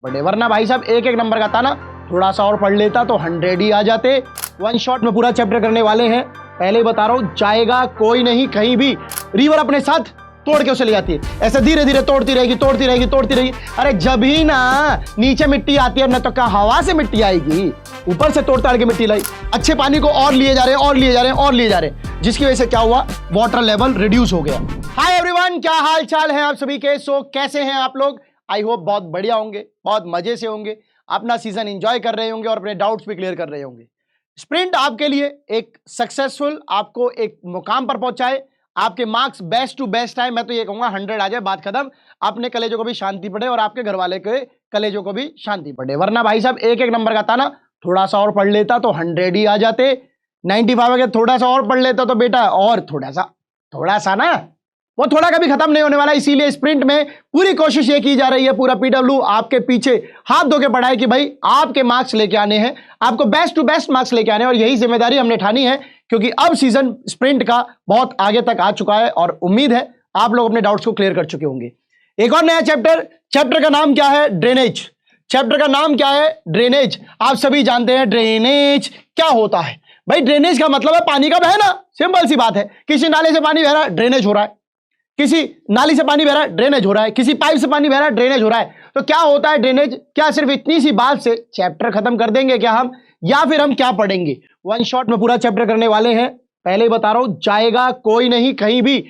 बड़े, वरना भाई साहब एक एक नंबर का था ना, थोड़ा सा और पढ़ लेता तो 100 ही आ जाते। वन शॉट में पूरा चैप्टर करने वाले हैं। पहले ही बता रहा हूं, जाएगा कोई नहीं कहीं भी। रिवर अपने साथ तोड़ के उसे ले जाती है, ऐसे धीरे धीरे तोड़ती रहेगी तोड़ती रहेगी तोड़ती रहेगी। अरे जब ही ना नीचे मिट्टी आती है ना, तो क्या हवा से मिट्टी आएगी? ऊपर से तोड़ ताड़ के मिट्टी लाई। अच्छे पानी को और लिए जा रहे हैं और लिए जा रहे हैं और लिए जा रहे हैं, जिसकी वजह से क्या हुआ, वाटर लेवल रिड्यूस हो गया। हाय एवरीवन, क्या हाल चाल है आप सभी के? सो कैसे हैं आप लोग? आई होप बहुत बढ़िया होंगे, बहुत मजे से होंगे, अपना सीजन एंजॉय कर रहे होंगे और अपने डाउट्स भी क्लियर कर रहे होंगे। स्प्रिंट आपके लिए एक सक्सेसफुल, आपको एक मुकाम पर पहुंचाए, आपके मार्क्स बेस्ट टू बेस्ट आए। मैं तो ये कहूंगा 100 आ जाए, बात खत्म। अपने कलेजों को भी शांति पड़े और आपके घर वाले के कलेजों को भी शांति पड़े। वरना भाई साहब एक एक नंबर का था ना, थोड़ा सा और पढ़ लेता तो 100 ही आ जाते। 95 के थोड़ा सा और पढ़ लेता तो बेटा और थोड़ा सा ना, वो थोड़ा कभी खत्म नहीं होने वाला। इसीलिए स्प्रिंट में पूरी कोशिश ये की जा रही है, पूरा पीडब्ल्यू आपके पीछे हाथ धो के पड़ा है कि भाई आपके मार्क्स लेके आने हैं, आपको बेस्ट टू बेस्ट मार्क्स लेके आने हैं। और यही जिम्मेदारी हमने ठानी है, क्योंकि अब सीजन स्प्रिंट का बहुत आगे तक आ चुका है और उम्मीद है आप लोग अपने डाउट्स को क्लियर कर चुके होंगे। एक और नया चैप्टर का नाम क्या है? ड्रेनेज। चैप्टर का नाम क्या है? ड्रेनेज। आप सभी जानते हैं ड्रेनेज क्या होता है। भाई ड्रेनेज का मतलब है पानी का बहना, सिंपल सी बात है। किसी नाले से पानी बह रहा है, ड्रेनेज हो रहा है। किसी नाली से पानी बह रहा है, ड्रेनेज हो रहा है। किसी पाइप से पानी बह रहा है, ड्रेनेज हो रहा है। तो क्या होता है ड्रेनेज? क्या सिर्फ इतनी सी बात से चैप्टर खत्म कर देंगे क्या हम, या फिर हम क्या पढ़ेंगे? वन शॉट में पूरा चैप्टर करने वाले हैं। पहले ही बता रहा हूं, जाएगा कोई नहीं कहीं भी।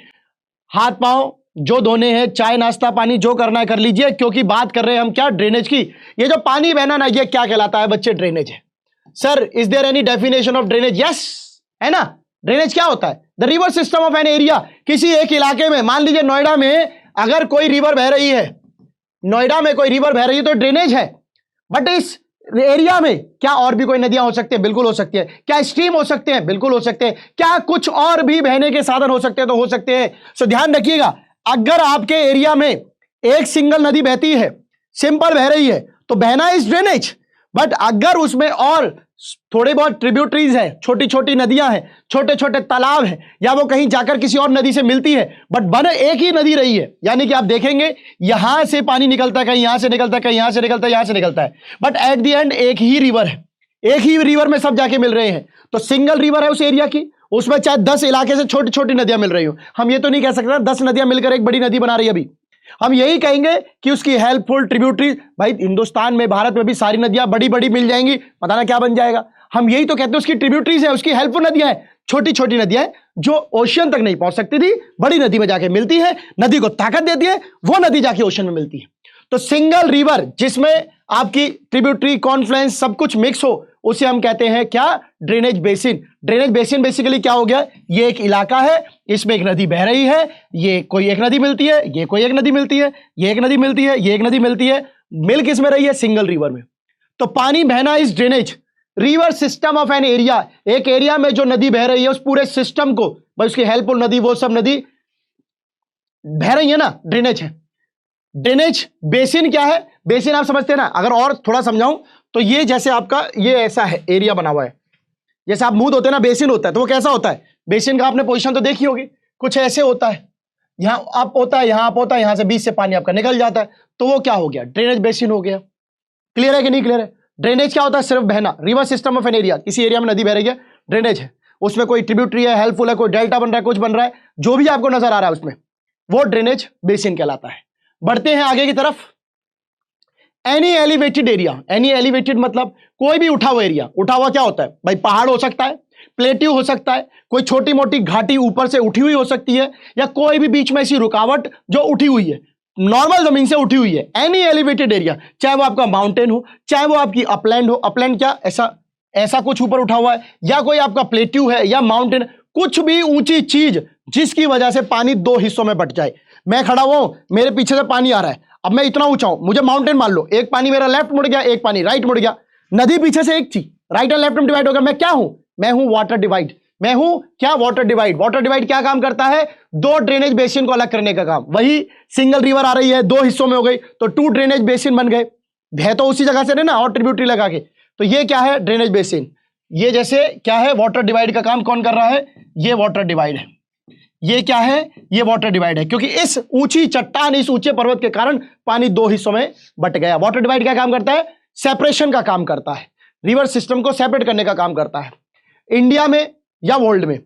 हाथ पांव जो धोने हैं, चाय नाश्ता पानी जो करना है कर लीजिए, क्योंकि बात कर रहे हैं हम क्या, ड्रेनेज की। ये जो पानी बहना ना, ये क्या कहलाता है बच्चे? ड्रेनेज है। Sir is there any definition of drainage? Yes, है ना। ड्रेनेज क्या होता है? The river system of an area. किसी एक इलाके में, मान लीजिए नोएडा में अगर कोई रिवर बह रही है, नोएडा में कोई रिवर बह रही है तो ड्रेनेज है। बट इस एरिया में क्या और भी कोई नदियां हो सकती है? बिल्कुल हो सकती है। क्या स्ट्रीम हो सकते हैं? बिल्कुल हो सकते हैं। क्या कुछ और भी बहने के साधन हो सकते हैं? तो हो सकते हैं। सो ध्यान रखिएगा, अगर आपके एरिया में एक सिंगल नदी बहती है, सिंपल बह रही है, तो बहना इज ड्रेनेज। बट अगर उसमें और थोड़े बहुत ट्रिब्यूटरीज है, छोटी छोटी नदियां हैं, छोटे छोटे तालाब हैं, या वो कहीं जाकर किसी और नदी से मिलती है, बट बन एक ही नदी रही है, यानी कि आप देखेंगे यहां से पानी निकलता है, कहीं यहां से निकलता है, कहीं यहां से निकलता है, यहां से निकलता है, बट एट द एंड एक ही रिवर है। एक ही रिवर में सब जाके मिल रहे हैं, तो सिंगल रिवर है उस एरिया की। उसमें चाहे 10 इलाके से छोटी छोटी नदियां मिल रही हो, हम ये तो नहीं कह सकते 10 नदियां मिलकर एक बड़ी नदी बना रही है। अभी हम यही कहेंगे कि उसकी हेल्पफुल ट्रिब्यूटरी, भाई हिंदुस्तान में, भारत में भी सारी नदियां बड़ी बड़ी मिल जाएंगी, पता ना क्या बन जाएगा। हम यही तो कहते हैं उसकी ट्रिब्यूटरीज है, उसकी हेल्पफुल नदियां हैं, छोटी छोटी नदियां हैं जो ओशियन तक नहीं पहुंच सकती थी, बड़ी नदी में जाके मिलती है, नदी को ताकत देती है, वो नदी जाके ओशन में मिलती है। तो सिंगल रिवर जिसमें आपकी ट्रिब्यूटरी, कॉन्फ्लुएंस सब कुछ मिक्स हो, उसे हम कहते हैं क्या? Drainage basin. Drainage basin basically क्या हो गया? ये एक इलाका है, इसमें एक नदी बह रही है, ये कोई एक नदी मिलती है, ये कोई एक नदी मिलती है, ये एक नदी मिलती है, ये एक नदी मिलती है, मिल किस में रही है? सिंगल रिवर में। तो पानी बहना is drainage. River system of an area, एक एरिया में जो नदी बह रही है उस पूरे सिस्टम को, भाई उसकी हेल्पफुल नदी, वो सब नदी बह रही है ना, ड्रेनेज है। ड्रेनेज बेसिन क्या है? बेसिन आप समझते हैं ना। अगर और थोड़ा समझाऊं तो ये जैसे आपका ये ऐसा है, एरिया बना हुआ है, जैसे आप मुंह धोते हैं ना, बेसिन होता है, तो वो कैसा होता है? बेसिन का आपने पोजीशन तो देखी होगी, कुछ ऐसे होता है, यहां अप होता है, यहां अप होता है, यहां से बीच से पानी आपका निकल जाता है, तो वो क्या हो गया? ड्रेनेज बेसिन हो गया। क्लियर है कि नहीं क्लियर है? ड्रेनेज क्या होता है? सिर्फ बहना। River system of an area, किसी एरिया में नदी बह रही है, ड्रेनेज है, उसमें कोई ट्रिब्यूटरी है, हेल्पफुल है, कोई डेल्टा बन रहा है, कुछ बन रहा है, जो भी आपको नजर आ रहा है उसमें, वो ड्रेनेज बेसिन कहलाता है। बढ़ते हैं आगे की तरफ। Any elevated area. Any elevated मतलब कोई भी उठा हुआ एरिया। उठा हुआ क्या होता है भाई? पहाड़ हो सकता है, प्लेट्यू हो सकता है, कोई छोटी मोटी घाटी ऊपर से उठी हुई हो सकती है, या कोई भी बीच में ऐसी रुकावट जो उठी हुई है, नॉर्मल जमीन से उठी हुई है। एनी एलिवेटेड एरिया, चाहे वो आपका माउंटेन हो, चाहे वो आपकी अपलैंड हो। अपलैंड क्या? ऐसा कुछ ऊपर उठा हुआ है, या कोई आपका प्लेट्यू है, या माउंटेन, कुछ भी ऊंची चीज जिसकी वजह से पानी दो हिस्सों में बट जाए। मैं खड़ा हुआ हूं, मेरे पीछे से पानी आ रहा है, अब मैं इतना ऊंचा हूं, मुझे माउंटेन मान लो, एक पानी मेरा लेफ्ट मुड़ गया, एक पानी राइट मुड़ गया, नदी पीछे से एक थी, राइट एंड लेफ्ट में डिवाइड हो गया। मैं क्या हूं? मैं हूं वाटर डिवाइड। मैं हूं क्या? Water divide. वाटर डिवाइड क्या काम करता है? दो ड्रेनेज बेसिन को अलग करने का काम। वही सिंगल रिवर आ रही है, दो हिस्सों में हो गई, तो 2 ड्रेनेज बेसिन बन गए। बह तो उसी जगह से रहे ना, और ट्रिब्यूटरी लगा के, तो ये क्या है? Drainage basin. ये जैसे क्या है? वाटर डिवाइड का काम कौन कर रहा है? ये वाटर डिवाइड है। ये क्या है, ये वाटर डिवाइड है, क्योंकि इस ऊंची चट्टान, इस ऊंचे पर्वत के कारण पानी दो हिस्सों में बट गया। वाटर डिवाइड क्या काम करता है, सेपरेशन का काम करता है, रिवर सिस्टम को सेपरेट करने का काम करता है। इंडिया में या वर्ल्ड में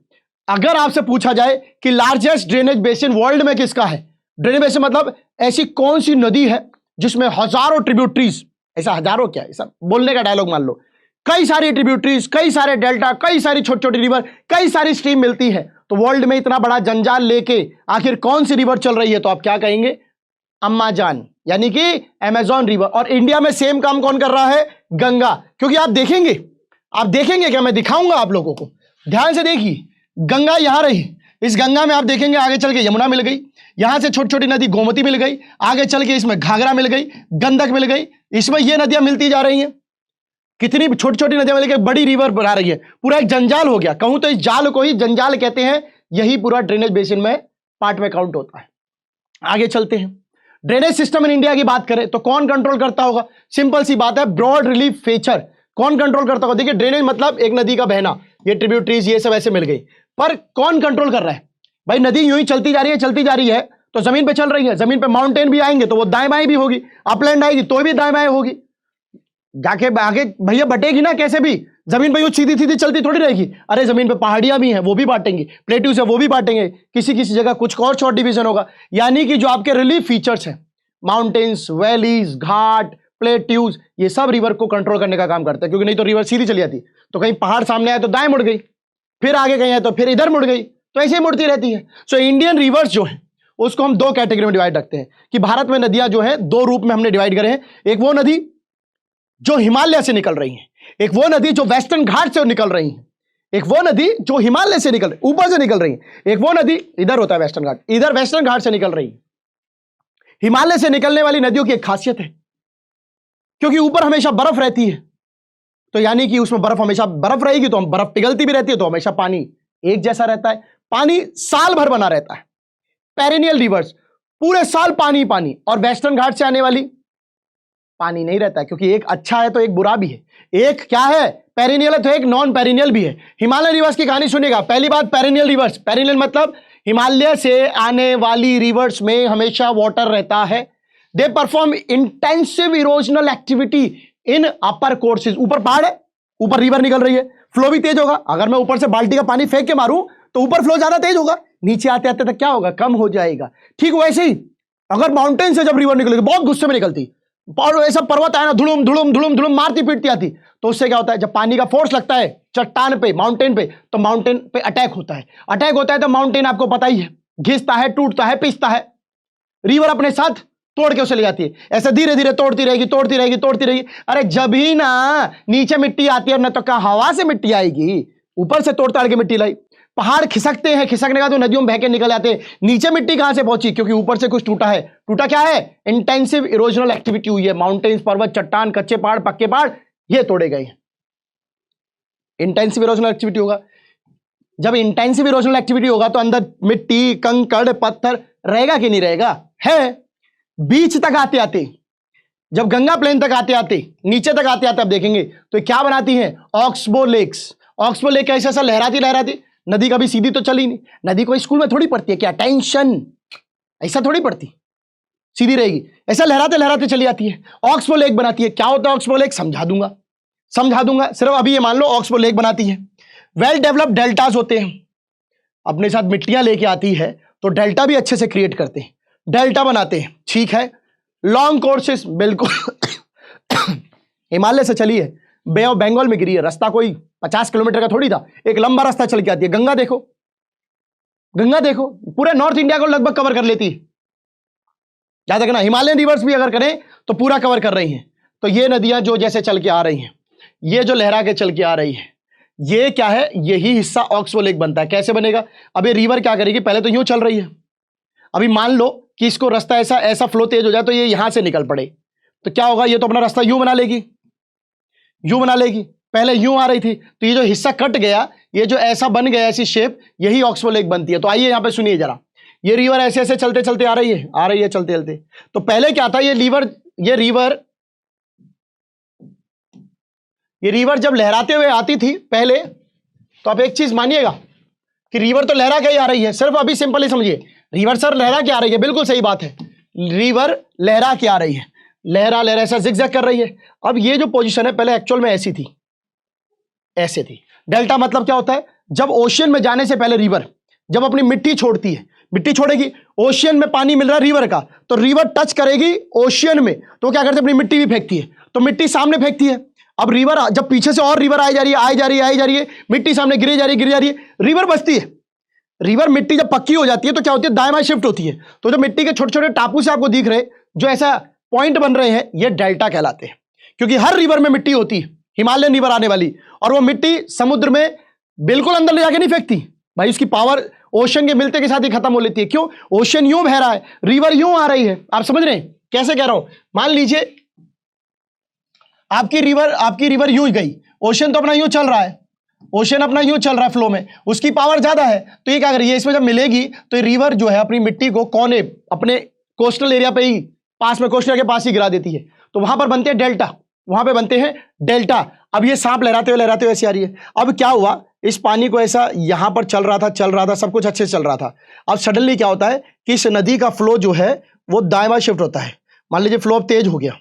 अगर आपसे पूछा जाए कि लार्जेस्ट ड्रेनेज बेसिन वर्ल्ड में किसका है, ड्रेनेज बेसिन मतलब ऐसी कौन सी नदी है जिसमें हजारों ट्रिब्यूटरीज, ऐसा हजारों क्या, ऐसा बोलने का डायलॉग मान लो, कई सारी ट्रिब्यूटरीज, कई सारे डेल्टा, कई सारी छोटी छोटी रिवर, कई सारी स्ट्रीम मिलती है, तो वर्ल्ड में इतना बड़ा जंजाल लेके आखिर कौन सी रिवर चल रही है, तो आप क्या कहेंगे, अम्माजान, यानी कि अमेजॉन रिवर। और इंडिया में सेम काम कौन कर रहा है, गंगा। क्योंकि आप देखेंगे क्या, मैं दिखाऊंगा आप लोगों को, ध्यान से देखिए, गंगा यहां रही, इस गंगा में आप देखेंगे आगे चल के यमुना मिल गई, यहां से छोटी छोटी नदी गोमती मिल गई, आगे चल के इसमें घाघरा मिल गई, गंडक मिल गई, इसमें ये नदियां मिलती जा रही हैं, कितनी छोटी छोटी नदियां मिल गई, बड़ी रिवर बना रही है, पूरा एक जंजाल हो गया। कहूं तो इस जाल को ही जंजाल कहते हैं, यही पूरा ड्रेनेज बेसिन में पार्ट में काउंट होता है। आगे चलते हैं, ड्रेनेज सिस्टम इन इंडिया की बात करें तो कौन कंट्रोल करता होगा, सिंपल सी बात है, ब्रॉड रिलीफ फीचर। कौन कंट्रोल करता होगा, देखिए ड्रेनेज मतलब एक नदी का बहना, ये ट्रिब्यूटरीज ये सब ऐसे मिल गई, पर कौन कंट्रोल कर रहा है, भाई नदी यूं ही चलती जा रही है तो जमीन पे चल रही है, जमीन पे माउंटेन भी आएंगे तो वो दाएं बाएं भी होगी, अपलैंड आएगी तो भी दाएं बाएं होगी, जाके आगे भैया बटेगी ना, कैसे भी जमीन पे यूं सीधी सीधी चलती थोड़ी रहेगी, अरे जमीन पे पहाड़ियां भी हैं वो भी बांटेंगी, प्लेट्यूज है वो भी बांटेंगे, किसी किसी जगह कुछ और शॉर्ट डिवीजन होगा। यानी कि जो आपके रिलीफ फीचर्स हैं, माउंटेन्स, वैलीज, घाट, प्लेट्यूज, ये सब रिवर को कंट्रोल करने का काम करते हैं, क्योंकि नहीं तो रिवर सीधी चली जाती, तो कहीं पहाड़ सामने आए तो दाएं मुड़ गई, फिर आगे कहीं आए तो फिर इधर मुड़ गई, तो ऐसे ही मुड़ती रहती है। सो इंडियन रिवर्स जो है उसको हम दो कैटेगरी में डिवाइड रखते हैं कि भारत में नदियां जो है दो रूप में हमने डिवाइड करे हैं, एक वो नदी जो हिमालय से निकल रही है, एक वो नदी जो वेस्टर्न घाट से निकल रही है, एक वो नदी जो हिमालय से निकल रही, ऊपर से निकल रही है, एक वो नदी इधर होता है वेस्टर्न घाट, इधर वेस्टर्न घाट से निकल रही है। हिमालय से निकलने वाली नदियों की एक खासियत है, क्योंकि ऊपर हमेशा बर्फ रहती है, तो यानी कि उसमें हमेशा बर्फ रहेगी तो हम बर्फ पिघलती भी रहती है, तो हमेशा पानी एक जैसा रहता है, पानी साल भर बना रहता है। पेरिनियल रिवर्स पूरे साल पानी पानी, और वेस्टर्न घाट से आने वाली पानी नहीं रहता है, क्योंकि एक अच्छा है तो एक बुरा भी है, एक क्या है पेरिनियल है तो एक नॉन पेरिनियल भी है। हिमालय रिवर्स की कहानी सुनिएगा। पहली बात, पेरिनियल रिवर्स, पेरिनियल मतलब हिमालय से आने वाली रिवर्स में हमेशा वाटर रहता है। They perform intensive erosional activity in upper courses. ऊपर पहाड़ है, ऊपर रिवर निकल रही है, फ्लो भी तेज होगा, अगर मैं ऊपर से बाल्टी का पानी फेंक के मारूं तो ऊपर फ्लो ज्यादा तेज होगा, नीचे आते आते तक क्या होगा, कम हो जाएगा। ठीक वैसे ही अगर माउंटेन से जब रिवर निकलेगी बहुत गुस्से में निकलती, और ऐसा पर्वत आया ना, धुलुम धुलुम धुलुम धुलुम मारती पीटती आती, तो उससे क्या होता है, जब पानी का फोर्स लगता है चट्टान पे, माउंटेन पे, तो माउंटेन पे अटैक होता है। अटैक होता है तो माउंटेन आपको पता ही है, घिसता है, टूटता है, पिसता है, रिवर अपने साथ तोड़ के उसे ले जाती है, ऐसे धीरे धीरे तोड़ती रहेगी, तोड़ती रहेगी, तोड़ती रहेगी। अरे जब ही ना नीचे मिट्टी आती है, न तो क्या हवा से मिट्टी आएगी, ऊपर से तोड़ ताड़ के मिट्टी लाई, पहाड़ खिसकते हैं, खिसकने का तो नदियों में बह के निकल आते हैं, नीचे मिट्टी कहां से पहुंची, क्योंकि ऊपर से कुछ टूटा है। टूटा क्या है, इंटेंसिव इरोजनल एक्टिविटी हुई है, माउंटेन्स, पर्वत, चट्टान, कच्चे पहाड़, पक्के पहाड़, ये तोड़े गए हैं। इंटेंसिव इरोजनल एक्टिविटी होगा, जब इंटेंसिव इरोजनल एक्टिविटी होगा तो अंदर मिट्टी, कंकड़, पत्थर रहेगा कि नहीं रहेगा, है। बीच तक आते आते, जब गंगा प्लेन तक आते आते, नीचे तक आते आते आप देखेंगे तो क्या बनाती हैं, ऑक्सबो लेक्स। ऑक्सबो लेक कैसे, ऐसा लहराती लहराती, नदी कभी सीधी तो चली नहीं, नदी को स्कूल में थोड़ी पढ़ती है क्या, टेंशन, ऐसा थोड़ी पढ़ती, सीधी रहेगी, ऐसा लहराते लहराते चली आती है, ऑक्सबो लेक बनाती है। क्या होता है ऑक्सबो लेक, समझा दूंगा, सिर्फ अभी ये मान लो ऑक्सबो लेक बनाती है। वेल डेवलप्ड डेल्टास होते हैं, अपने साथ मिट्टियां लेके आती है तो डेल्टा भी अच्छे से क्रिएट करते हैं, डेल्टा बनाते हैं, ठीक है। लॉन्ग कोर्सेस, बिल्कुल हिमालय से चली है, बे ऑफ बंगाल में गिरी है, रास्ता कोई 50 किलोमीटर का थोड़ी था, एक लंबा रास्ता चल के आती है। गंगा देखो पूरे नॉर्थ इंडिया को लगभग कवर कर लेती है, याद रखना। हिमालयन रिवर्स भी अगर करें तो पूरा कवर कर रही हैं। तो ये नदियां जो जैसे चल के आ रही हैं, ये जो लहरा के चल के आ रही है, ये क्या है, यही हिस्सा ऑक्सबो लेक बनता है। कैसे बनेगा, अब ये रिवर क्या करेगी, पहले तो यूं चल रही है, अभी मान लो कि इसको रास्ता ऐसा फ्लो तेज हो जाए तो ये यहां से निकल पड़े, तो क्या होगा, ये तो अपना रास्ता यूं बना लेगी, पहले यूं आ रही थी, तो ये जो हिस्सा कट गया, ये जो ऐसा बन गया, ऐसी शेप, यही ऑक्सबो लेक बनती है। तो आइए यहां पे सुनिए जरा, ये रिवर ऐसे ऐसे चलते चलते आ रही है चलते चलते। तो पहले क्या था, ये रिवर जब लहराते हुए आती थी पहले, तो आप एक चीज मानिएगा कि रिवर तो लहरा के ही आ रही है, सिर्फ अभी सिंपल ही समझिए, रिवर सर लहरा के आ रही है, बिल्कुल सही बात है, रिवर लहरा के आ रही है, लहरा लहरा ऐसा जिगजैग कर रही है। अब ये जो पोजीशन है पहले एक्चुअल में ऐसी थी, ऐसे थी। डेल्टा मतलब क्या होता है, जब ओशियन में जाने से पहले रिवर जब अपनी मिट्टी छोड़ती है, मिट्टी छोड़ेगी, ओशियन में पानी मिल रहा है रिवर का, तो रिवर टच करेगी ओशियन में, तो क्या करते हैं, अपनी मिट्टी भी फेंकती है, तो मिट्टी सामने फेंकती है। अब रिवर जब पीछे से और रिवर आई जा रही है, आई जा रही है, आई जा रही है, मिट्टी सामने गिरी जा रही है, गिरी जा रही है, रिवर बचती है। रिवर मिट्टी जब पक्की हो जाती है तो क्या होती है, दाएं बाएं शिफ्ट होती है। तो जो मिट्टी के छोटे छोटे टापू से आपको दिख रहे, जो ऐसा पॉइंट बन रहे हैं, ये डेल्टा कहलाते हैं, क्योंकि हर रिवर में मिट्टी होती है, हिमालयन रिवर आने वाली, और वो मिट्टी समुद्र में बिल्कुल अंदर ले जाके नहीं फेंकती भाई, उसकी पावर ओशन के मिलते के साथ ही खत्म हो लेती है। क्यों, ओशन यूं बह रहा है, रिवर यूं आ रही है। आप समझ रहे हैं कैसे कह रहा हूं, मान लीजिए आपकी रिवर यूं गई, ओशन तो अपना यूं चल रहा है, ओशन अपना यूं चल रहा है फ्लो में, उसकी पावर ज्यादा है, तो ये क्या करेगी, इसमें जब मिलेगी तो रिवर जो है अपनी मिट्टी को कोने अपने कोस्टल एरिया पे ही, पास में कोस्टल के पास ही गिरा देती है, तो वहां पर बनते हैं डेल्टा, वहां पे बनते हैं डेल्टा। अब ये सांप लहराते हुए ऐसी आ रही है। अब क्या हुआ, इस पानी को ऐसा यहां पर चल रहा था, सब कुछ अच्छे से चल रहा था। अब सडनली क्या होता है कि इस नदी का फ्लो जो है वो दाएं बाएं शिफ्ट होता है। मान लीजिए फ्लो अब तेज हो गया,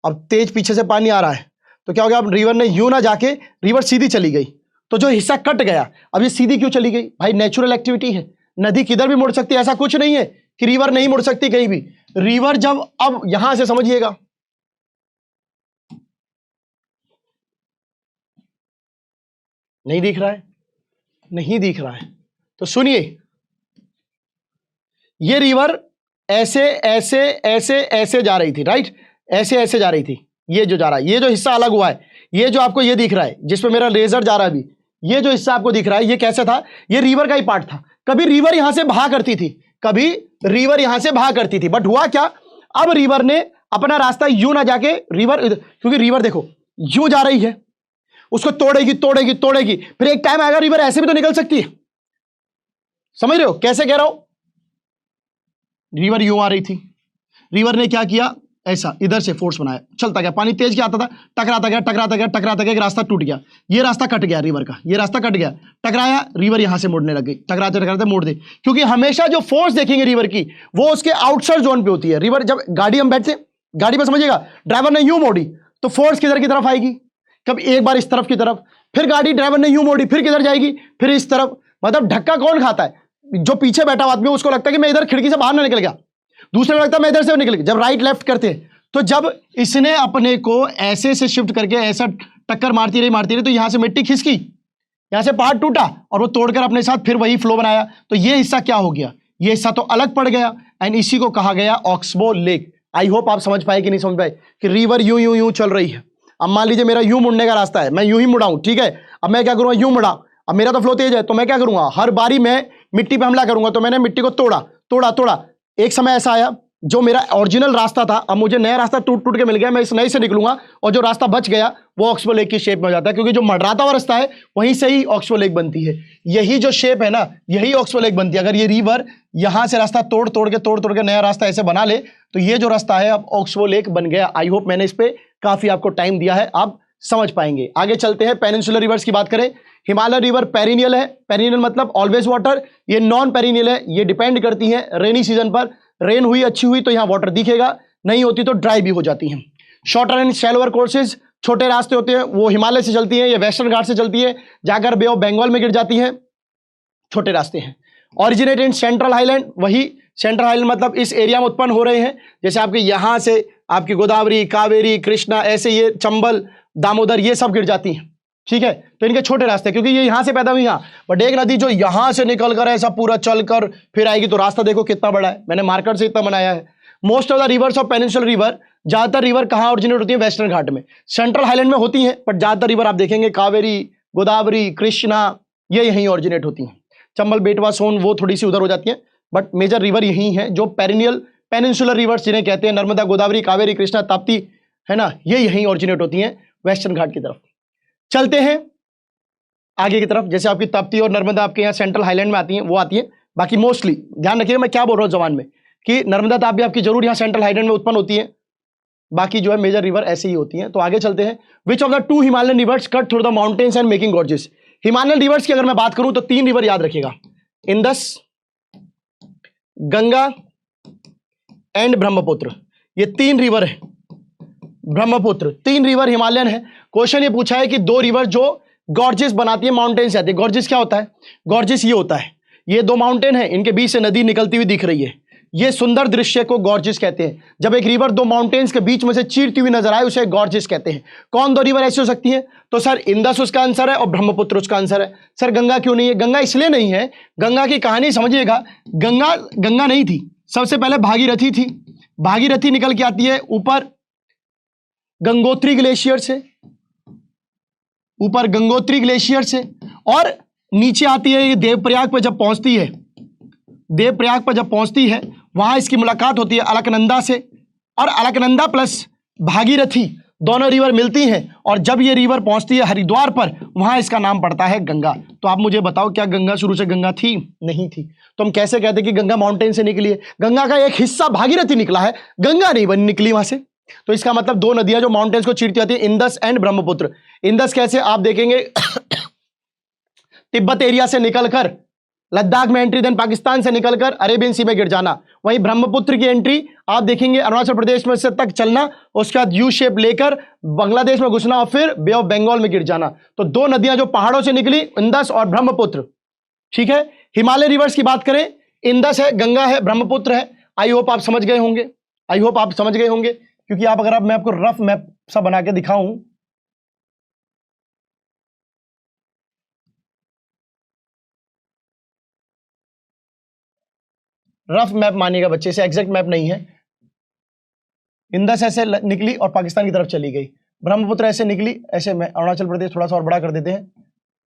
अब तेज पीछे से पानी आ रहा है, तो क्या हो गया, अब रिवर ने यूं ना जाके रिवर सीधी चली गई, तो जो हिस्सा कट गया, अब ये सीधी क्यों चली गई भाई, नेचुरल एक्टिविटी है, नदी किधर भी मुड़ सकती है, ऐसा कुछ नहीं है कि रिवर नहीं मुड़ सकती कहीं भी। रिवर जब, अब यहां से समझिएगा, नहीं दिख रहा है, नहीं दिख रहा है, तो सुनिए, ये रिवर ऐसे ऐसे ऐसे ऐसे जा रही थी, राइट, ऐसे ऐसे जा रही थी, ये जो जा रहा है, ये जो हिस्सा अलग हुआ है, ये जो आपको ये दिख रहा है जिसपे मेरा लेजर जा रहा है अभी, ये जो हिस्सा आपको दिख रहा है, ये कैसे था, ये रिवर का ही पार्ट था। कभी रिवर यहां से बहा करती थी, कभी रिवर यहां से बहा करती थी, बट हुआ क्या, अब रिवर ने अपना रास्ता यूं ना जाके, रिवर, क्योंकि रिवर देखो यूं जा रही है, उसको तोड़ेगी तोड़ेगी तोड़ेगी, फिर एक टाइम आएगा रिवर ऐसे भी तो निकल सकती है, समझ रहे हो कैसे कह रहा हूं, रिवर यूं आ रही थी, रिवर ने क्या किया, ऐसा इधर से फोर्स बनाया, चलता गया, पानी तेज क्या आता था, टकराता गया टकराता गया टकराता गया, रास्ता टूट गया, ये रास्ता कट गया रिवर का, ये रास्ता कट गया, टकराया, रिवर यहां से मुड़ने लग गई, टकराते टकराते मोड़ दे, क्योंकि हमेशा जो फोर्स देखेंगे रिवर की वो उसके आउटसाइड जोन पे होती है। रिवर जब गाड़ी हम बैठते, गाड़ी पर समझिएगा, ड्राइवर ने यूं मोड़ी तो फोर्स किधर की तरफ आएगी, कभी एक बार इस तरफ की तरफ, फिर गाड़ी ड्राइवर ने यूं मोड़ी फिर किधर जाएगी, फिर इस तरफ। मतलब धक्का कौन खाता है, जो पीछे बैठा हुआ आदमी, उसको लगता है कि मैं इधर खिड़की से बाहर ना निकल गया, दूसरे को लगता है मैं इधर से निकल गया, जब राइट लेफ्ट करते हैं। तो जब इसने अपने को ऐसे से शिफ्ट करके ऐसा टक्कर मारती रही तो यहां से मिट्टी खिसकी, यहां से पहाड़ टूटा और वो तोड़कर अपने साथ फिर वही फ्लो बनाया, तो ये हिस्सा क्या हो गया, ये हिस्सा तो अलग पड़ गया, एंड इसी को कहा गया ऑक्सबो लेक। आई होप आप समझ पाए कि नहीं समझ पाए कि रिवर यूं यूं यूं चल रही है। अब मान लीजिए मेरा यूं मुड़ने का रास्ता है, मैं यूं ही मुड़ाऊं, ठीक है, अब मैं क्या करूंगा, यूं मुड़ा, अब मेरा तो फ्लो तेज है, तो मैं क्या करूंगा, हर बारी मैं मिट्टी पे हमला करूंगा, तो मैंने मिट्टी को तोड़ा तोड़ा तोड़ा, एक समय ऐसा आया जो मेरा ओरिजिनल रास्ता था, अब मुझे नया रास्ता टूट टूट के मिल गया, मैं इस नए से निकलूंगा, और जो रास्ता बच गया वो ऑक्सबो लेक की शेप में हो जाता है, क्योंकि जो मडराता हुआ रास्ता है वहीं से ही ऑक्सबो लेक बनती है, यही जो शेप है ना, यही ऑक्सबो लेक बनती है। अगर ये रिवर यहां से रास्ता तोड़ तोड़ के नया रास्ता ऐसे बना ले, तो ये जो रास्ता है अब ऑक्सबो लेक बन गया। आई होप मैंने इस पे काफी आपको टाइम दिया है, आप समझ पाएंगे। आगे चलते हैं, पेनिनसुलर रिवर्स की बात करें, हिमालय रिवर पेरिनियल है, पेरिनियल मतलब ऑलवेज वाटर, ये नॉन पेरिनियल है, ये डिपेंड करती है रेनी सीजन पर, रेन हुई अच्छी हुई तो यहां वाटर दिखेगा, नहीं होती तो ड्राई भी हो जाती हैं। शॉर्टर एंड शैलोअर कोर्सेज, छोटे रास्ते होते हैं, वो हिमालय से चलती हैं, ये वेस्टर्न घाट से चलती है, जाकर बे ऑफ बंगाल में गिर जाती हैं, छोटे रास्ते हैं। ऑरिजिनेट इन सेंट्रल हाईलैंड, वही सेंट्रल हाईलैंड मतलब इस एरिया में उत्पन्न हो रहे हैं, जैसे आपके यहां से आपकी गोदावरी, कावेरी, कृष्णा, ऐसे ये चंबल, दामोदर, ये सब गिर जाती हैं, ठीक है। तो इनके छोटे रास्ते, क्योंकि ये यहां से पैदा हुई, यहाँ बट एक नदी जो यहां से निकल कर ऐसा पूरा चलकर फिर आएगी, तो रास्ता देखो कितना बड़ा है, मैंने मार्कर से इतना बनाया है। Most of the reverse of peninsular river, ज्यादातर रिवर कहां ओरिजिनेट होती है, वेस्टर्न घाट में, सेंट्रल हाईलैंड में होती हैं, बट ज्यादातर रिवर आप देखेंगे कावेरी, गोदावरी, कृष्णा, ये यहीं ओरिजिनेट होती हैं। चंबल, बेटवा, सोन वो थोड़ी सी उधर हो जाती है, बट मेजर रिवर यही है जो पेरिनियल पेनिनसुलर रिवर्स जिन्हें कहते हैं, नर्मदा, गोदावरी, कावेरी, कृष्णा, ताप्ती, है ना, ये यहीं ओरिजिनेट होती हैं वेस्टर्न घाट की तरफ। चलते हैं आगे की तरफ, जैसे आपकी ताप्ती और नर्मदा आपके यहाँ सेंट्रल हाईलैंड में आती हैं, वो आती है। बाकी मोस्टली ध्यान रखिएगा मैं क्या बोल रहा हूँ जबान में, कि नर्मदा ताप्ती आपकी जरूर यहाँ सेंट्रल हाईलैंड में उत्पन्न होती है, बाकी जो है मेजर रिवर ऐसे ही होती हैं। तो आगे चलते हैं, which of the two Himalayan reverse cut through the mountains and making gorges. Himalayan reverse की अगर मैं बात करूं तो 3 रिवर याद रखिएगा, इंदस, गंगा एंड ब्रह्मपुत्र, ये 3 रिवर है। ब्रह्मपुत्र 3 रिवर हिमालयन है। क्वेश्चन ये पूछा है कि 2 रिवर जो गॉर्जेस बनाती है, माउंटेन से आती है। गॉर्जेस क्या होता है? गॉर्जेस ये होता है, ये 2 माउंटेन है, इनके बीच से नदी निकलती हुई दिख रही है, ये सुंदर दृश्य को गॉर्जेस कहते हैं। जब एक रिवर 2 माउंटेन्स के बीच में से चीरती हुई नजर आए, उसे गॉर्जेस कहते हैं। कौन 2 रिवर ऐसी हो सकती है? तो सर इंदस उसका आंसर है और ब्रह्मपुत्र उसका आंसर है। सर गंगा क्यों नहीं है? गंगा इसलिए नहीं है, गंगा की कहानी समझिएगा। गंगा नहीं थी, सबसे पहले भागीरथी थी। भागीरथी निकल के आती है ऊपर गंगोत्री ग्लेशियर से, ऊपर गंगोत्री ग्लेशियर से, और नीचे आती है ये देवप्रयाग पर। जब पहुंचती है, देवप्रयाग पर जब पहुंचती है, वहां इसकी मुलाकात होती है अलकनंदा से, और अलकनंदा प्लस भागीरथी दोनों रिवर मिलती हैं, और जब ये रिवर पहुंचती है हरिद्वार पर, वहां इसका नाम पड़ता है गंगा। तो आप मुझे बताओ, क्या गंगा शुरू से गंगा थी? नहीं थी। तो हम कैसे कहते कि गंगा माउंटेन से निकली है? गंगा का एक हिस्सा भागीरथी निकला है, गंगा नहीं बनी निकली वहां से। तो इसका मतलब 2 नदियां जो माउंटेन्स को चीरती आती है, इंदस एंड ब्रह्मपुत्र। इंदस कैसे? आप देखेंगे तिब्बत एरिया से निकलकर लद्दाख में एंट्री, देन पाकिस्तान से निकलकर अरेबियन सी में गिर जाना। वहीं ब्रह्मपुत्र की एंट्री आप देखेंगे अरुणाचल प्रदेश में से तक चलना, उसके बाद यू शेप लेकर बांग्लादेश में घुसना और फिर बे ऑफ बंगाल में गिर जाना। तो 2 नदियां जो पहाड़ों से निकली, इंदस और ब्रह्मपुत्र। ठीक है, हिमालय रिवर्स की बात करें, इंदस है, गंगा है, ब्रह्मपुत्र है। आई होप आप समझ गए होंगे, आई होप आप समझ गए होंगे, क्योंकि आप अगर मैं आपको रफ मैप सा बना के दिखाऊं, रफ मैप मानिएगा बच्चे, से एग्जैक्ट मैप नहीं है। इंदस ऐसे निकली और पाकिस्तान की तरफ चली गई, ब्रह्मपुत्र ऐसे निकली, ऐसे में अरुणाचल प्रदेश थोड़ा सा और बड़ा कर देते हैं,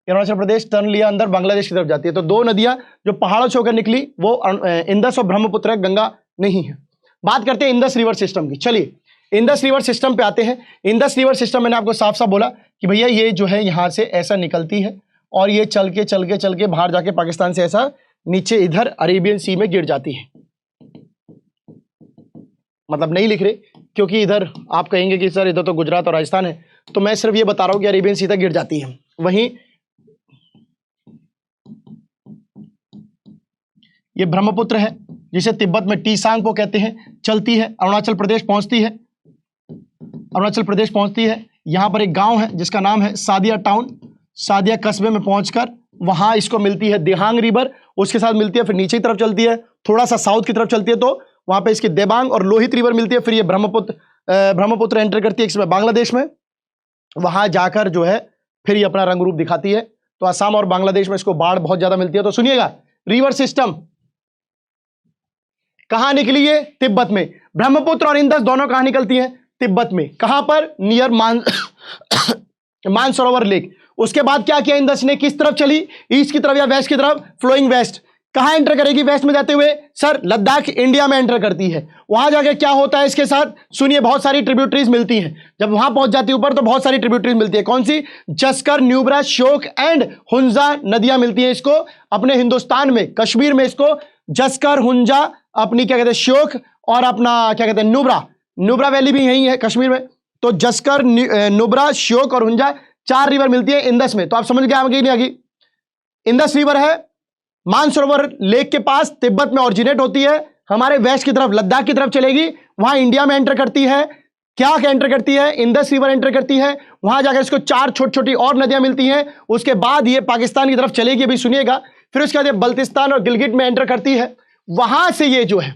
अरुणाचल प्रदेश टर्न लिया अंदर, बांग्लादेश की तरफ जाती है। तो 2 नदियां जो पहाड़ों से होकर निकली वो इंदस और ब्रह्मपुत्र है, गंगा नहीं है। बात करते हैं इंदस रिवर सिस्टम की। चलिए इंदस रिवर सिस्टम पे आते हैं। इंदस रिवर सिस्टम मैंने आपको साफ साफ बोला कि भैया ये जो है यहां से ऐसा निकलती है और ये चल के बाहर जाके पाकिस्तान से ऐसा नीचे इधर अरेबियन सी में गिर जाती है। मतलब नहीं लिख रहे क्योंकि इधर आप कहेंगे कि सर इधर तो गुजरात और राजस्थान है, तो मैं सिर्फ ये बता रहा हूं कि अरेबियन सी तक गिर जाती है। वहीं ये ब्रह्मपुत्र है जिसे तिब्बत में टीसांग को कहते हैं, चलती है अरुणाचल प्रदेश पहुंचती है, अरुणाचल प्रदेश पहुंचती है। यहां पर एक गांव है जिसका नाम है सादिया टाउन। सादिया कस्बे में पहुंचकर वहां इसको मिलती है दिहांग रिवर, उसके साथ मिलती है, फिर नीचे की तरफ चलती है, थोड़ा सा साउथ की तरफ चलती है, तो वहां पे इसकी देबांग और लोहित रिवर मिलती है। फिर ये ब्रह्मपुत्र एंटर करती है इसमें बांग्लादेश में, वहां जाकर जो है फिर ये अपना रंग रूप दिखाती है। तो असम और बांग्लादेश में इसको बाढ़ बहुत ज्यादा मिलती है। तो सुनिएगा, रिवर सिस्टम कहां निकली है? तिब्बत में। ब्रह्मपुत्र और इंदस दोनों कहां निकलती हैं? तिब्बत में। कहां पर? Near Mansarovar lake. उसके बाद क्या किया इंदस ने? किस तरफ चली? ईस्ट की तरफ या वेस्ट की तरफ? Flowing west. कहां एंटर करेगी वेस्ट में जाते हुए? सर लद्दाख इंडिया में एंटर करती है। वहां जाके क्या होता है इसके साथ? सुनिए, बहुत सारी ट्रिब्यूटरीज मिलती हैं। जब वहां पहुंच जाती है ऊपर तो बहुत सारी ट्रिब्यूटरीज मिलती है। कौन सी? जस्कर, न्यूब्रा, श्योक एंड हुंजा नदियां मिलती हैं इसको। अपने हिंदुस्तान में कश्मीर में इसको जस्कर, हुंजा, अपनी क्या कहते हैं श्योक, और अपना क्या कहते हैं नुब्रा वैली भी यही है कश्मीर में। तो जस्कर, नुब्रा, श्योक और हुंजा 4 रिवर मिलती है इंदस में। तो आप समझ गए आगे नहीं आगे? इंदस रिवर है मानसरोवर लेक के पास, तिब्बत में ओरिजिनेट होती है, हमारे वेस्ट की तरफ लद्दाख की तरफ चलेगी, वहां इंडिया में एंटर करती है। क्या एंटर करती है? इंदस रिवर एंटर करती है। वहां जाकर इसको 4 छोटी छोटी और नदियां मिलती हैं। उसके बाद ये पाकिस्तान की तरफ चलेगी, अभी सुनिएगा। फिर उसके बाद ये बल्तिस्तान और गिलगिट में एंटर करती है। वहां से ये जो है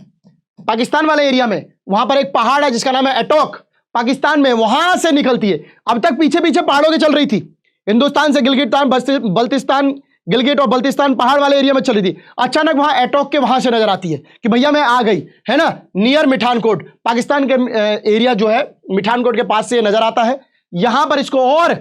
पाकिस्तान वाले एरिया में, वहां पर एक पहाड़ है जिसका नाम है एटोक, पाकिस्तान में, वहां से निकलती है। अब तक पीछे पीछे पहाड़ों की चल रही थी, हिंदुस्तान से गिलगिट, बल्तिस्तान, गिलगिट और बल्तिस्तान पहाड़ वाले एरिया में चल रही थी। अचानक वहां एटोक के वहां से नजर आती है कि भैया मैं आ गई, है ना, नियर मिठानकोट, पाकिस्तान के एरिया जो है मिठानकोट के पास से नजर आता है। यहां पर इसको और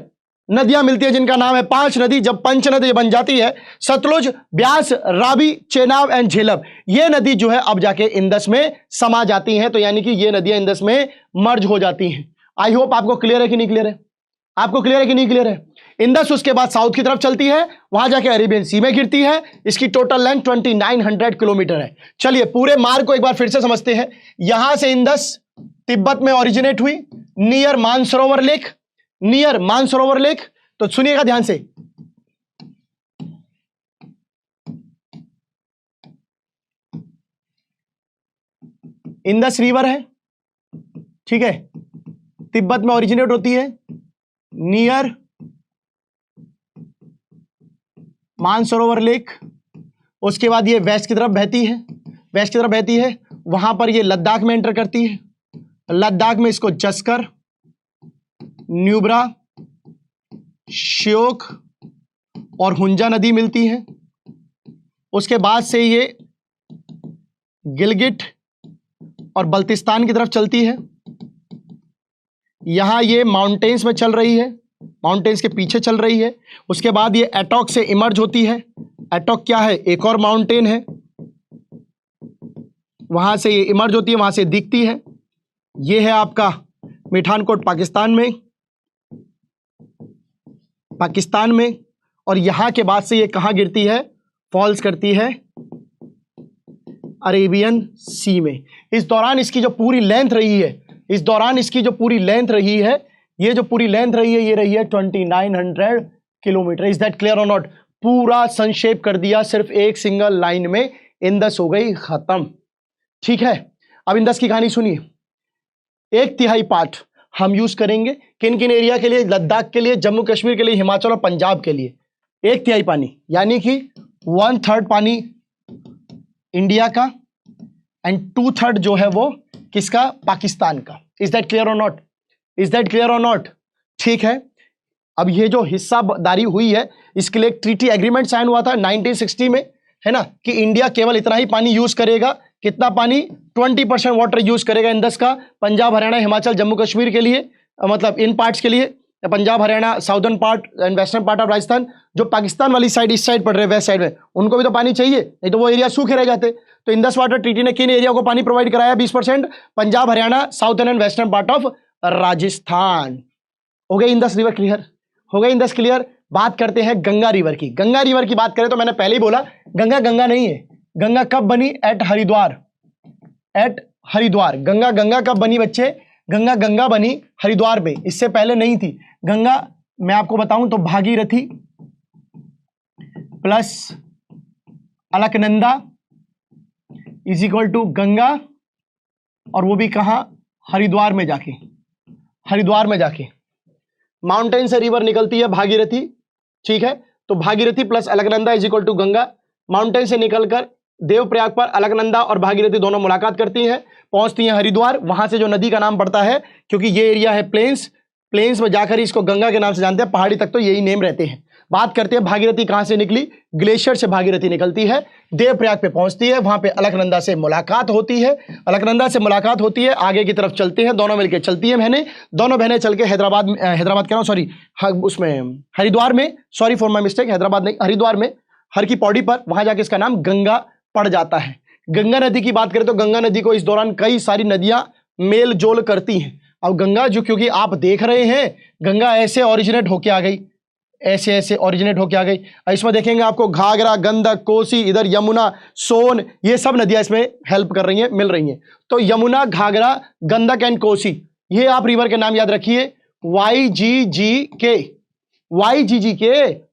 नदियां मिलती है जिनका नाम है 5 नदी। जब पंच नदी बन जाती है, सतलुज, ब्यास, रावी, चेनाब एंड झेलम, ये नदी जो है अब जाके इंदस में समा जाती हैं। तो यानी कि ये नदियां इंदस में मर्ज हो जाती हैं। आई होप आपको क्लियर है कि नहीं क्लियर है? आपको क्लियर है कि नहीं क्लियर है? इंदस उसके बाद साउथ की तरफ चलती है, वहां जाके अरेबियन सी में गिरती है। इसकी टोटल लेंथ 2900 किलोमीटर है। चलिए पूरे मार्ग को एक बार फिर से समझते हैं। यहां से इंदस तिब्बत में ओरिजिनेट हुई, near Mansarovar lake, near Mansarovar lake. तो सुनिएगा ध्यान से, इंदस रिवर है, ठीक है, तिब्बत में ओरिजिनेट होती है नियर मानसरोवर लेक। उसके बाद ये वेस्ट की तरफ बहती है, वेस्ट की तरफ बहती है, वहां पर ये लद्दाख में एंटर करती है। लद्दाख में इसको जस्कर, न्यूब्रा, श्योक और हुंजा नदी मिलती है। उसके बाद से ये गिलगिट और बल्तिस्तान की तरफ चलती है। यहां ये माउंटेन्स में चल रही है, माउंटेन्स के पीछे चल रही है। उसके बाद ये एटॉक से इमर्ज होती है। एटॉक क्या है? एक और माउंटेन है, वहां से ये इमर्ज होती है, वहां से दिखती है। ये है आपका मिठानकोट पाकिस्तान में, पाकिस्तान में। और यहां के बाद से ये कहां गिरती है? फॉल्स करती है अरेबियन सी में। इस दौरान इसकी जो पूरी लेंथ रही है, इस दौरान इसकी जो पूरी लेंथ रही है, ये जो पूरी लेंथ रही है, ये रही है 2900 किलोमीटर। इज दैट क्लियर और नॉट? पूरा संक्षेप कर दिया सिर्फ एक सिंगल लाइन में, इंदस हो गई खत्म। ठीक है, अब इंदस की कहानी सुनिए। 1/3 पार्ट हम यूज करेंगे किन किन एरिया के लिए? लद्दाख के लिए, जम्मू कश्मीर के लिए, हिमाचल और पंजाब के लिए। 1/3 पानी यानी कि 1/3 पानी इंडिया का एंड 2/3 जो है वो किसका? पाकिस्तान का। इज दैट क्लियर और नॉट? इज दैट क्लियर और नॉट? ठीक है, अब ये जो हिस्सादारी हुई है, इसके लिए एक ट्रीटी एग्रीमेंट साइन हुआ था 1960 में, है ना, कि इंडिया केवल इतना ही पानी यूज करेगा। कितना पानी? 20% वाटर यूज करेगा इंदस का, पंजाब, हरियाणा, हिमाचल, जम्मू कश्मीर के लिए, मतलब इन पार्ट्स के लिए, Punjab, Haryana, southern part and western part of Rajasthan. जो पाकिस्तान वाली साइड, इस साइड पड़ रहे, वेस्ट साइड में, उनको भी तो पानी चाहिए, नहीं तो वो एरिया सूखे रह जाते। तो इंदस वाटर ट्रीटी ने किन एरिया को पानी प्रोवाइड कराया? 20%, Punjab, Haryana, southern and western part of Rajasthan. हो गई इंदस रिवर क्लियर? हो गई इंदस क्लियर? बात करते हैं गंगा रिवर की। गंगा रिवर की बात करें तो मैंने पहले ही बोला, गंगा गंगा नहीं है। गंगा कब बनी? At Haridwar, at Haridwar. गंगा गंगा कब बनी बच्चे? गंगा गंगा बनी हरिद्वार में, इससे पहले नहीं थी। गंगा मैं आपको बताऊं तो Bhagirathi plus Alaknanda is equal to Ganga, और वो भी कहां? हरिद्वार में जाके, हरिद्वार में जाके माउंटेन से रिवर निकलती है भागीरथी। ठीक है, तो Bhagirathi plus Alaknanda is equal to Ganga. Mountain से निकलकर देवप्रयाग पर अलकनंदा और भागीरथी दोनों मुलाकात करती हैं, पहुंचती हैं हरिद्वार। वहां से जो नदी का नाम पड़ता है, क्योंकि ये एरिया है प्लेन्स, प्लेन्स में जाकर इसको गंगा के नाम से जानते हैं, पहाड़ी तक तो यही नेम रहते हैं। बात करते हैं भागीरथी कहां से निकली? ग्लेशियर से भागीरथी निकलती है, देवप्रयाग पे पहुंचती है, वहां पे अलकनंदा से मुलाकात होती है। अलकनंदा से मुलाकात होती है, आगे की तरफ चलते हैं, दोनों मिलकर चलती है बहनें, दोनों बहनें चल के हैदराबाद कह रहा हूं, सॉरी, उसमें हरिद्वार में, sorry for my mistake, Hyderabad नहीं, हरिद्वार में, हर की पौड़ी पर, वहां जाके इसका नाम गंगा पड़ जाता है। गंगा नदी की बात करें तो गंगा नदी को इस दौरान कई सारी नदियां मेल जोल करती हैं। अब गंगा जो, क्योंकि आप देख रहे हैं गंगा ऐसे ओरिजिनेट होके आ गई, ऐसे ऐसे ओरिजिनेट होके आ गई। इसमें देखेंगे आपको घाघरा, गंडक, कोसी, इधर यमुना, सोन, ये सब नदियां इसमें हेल्प कर रही हैं, मिल रही हैं। तो यमुना, घाघरा, गंडक एंड कोसी, ये आप रिवर के नाम याद रखिए, YGGK, YGGK,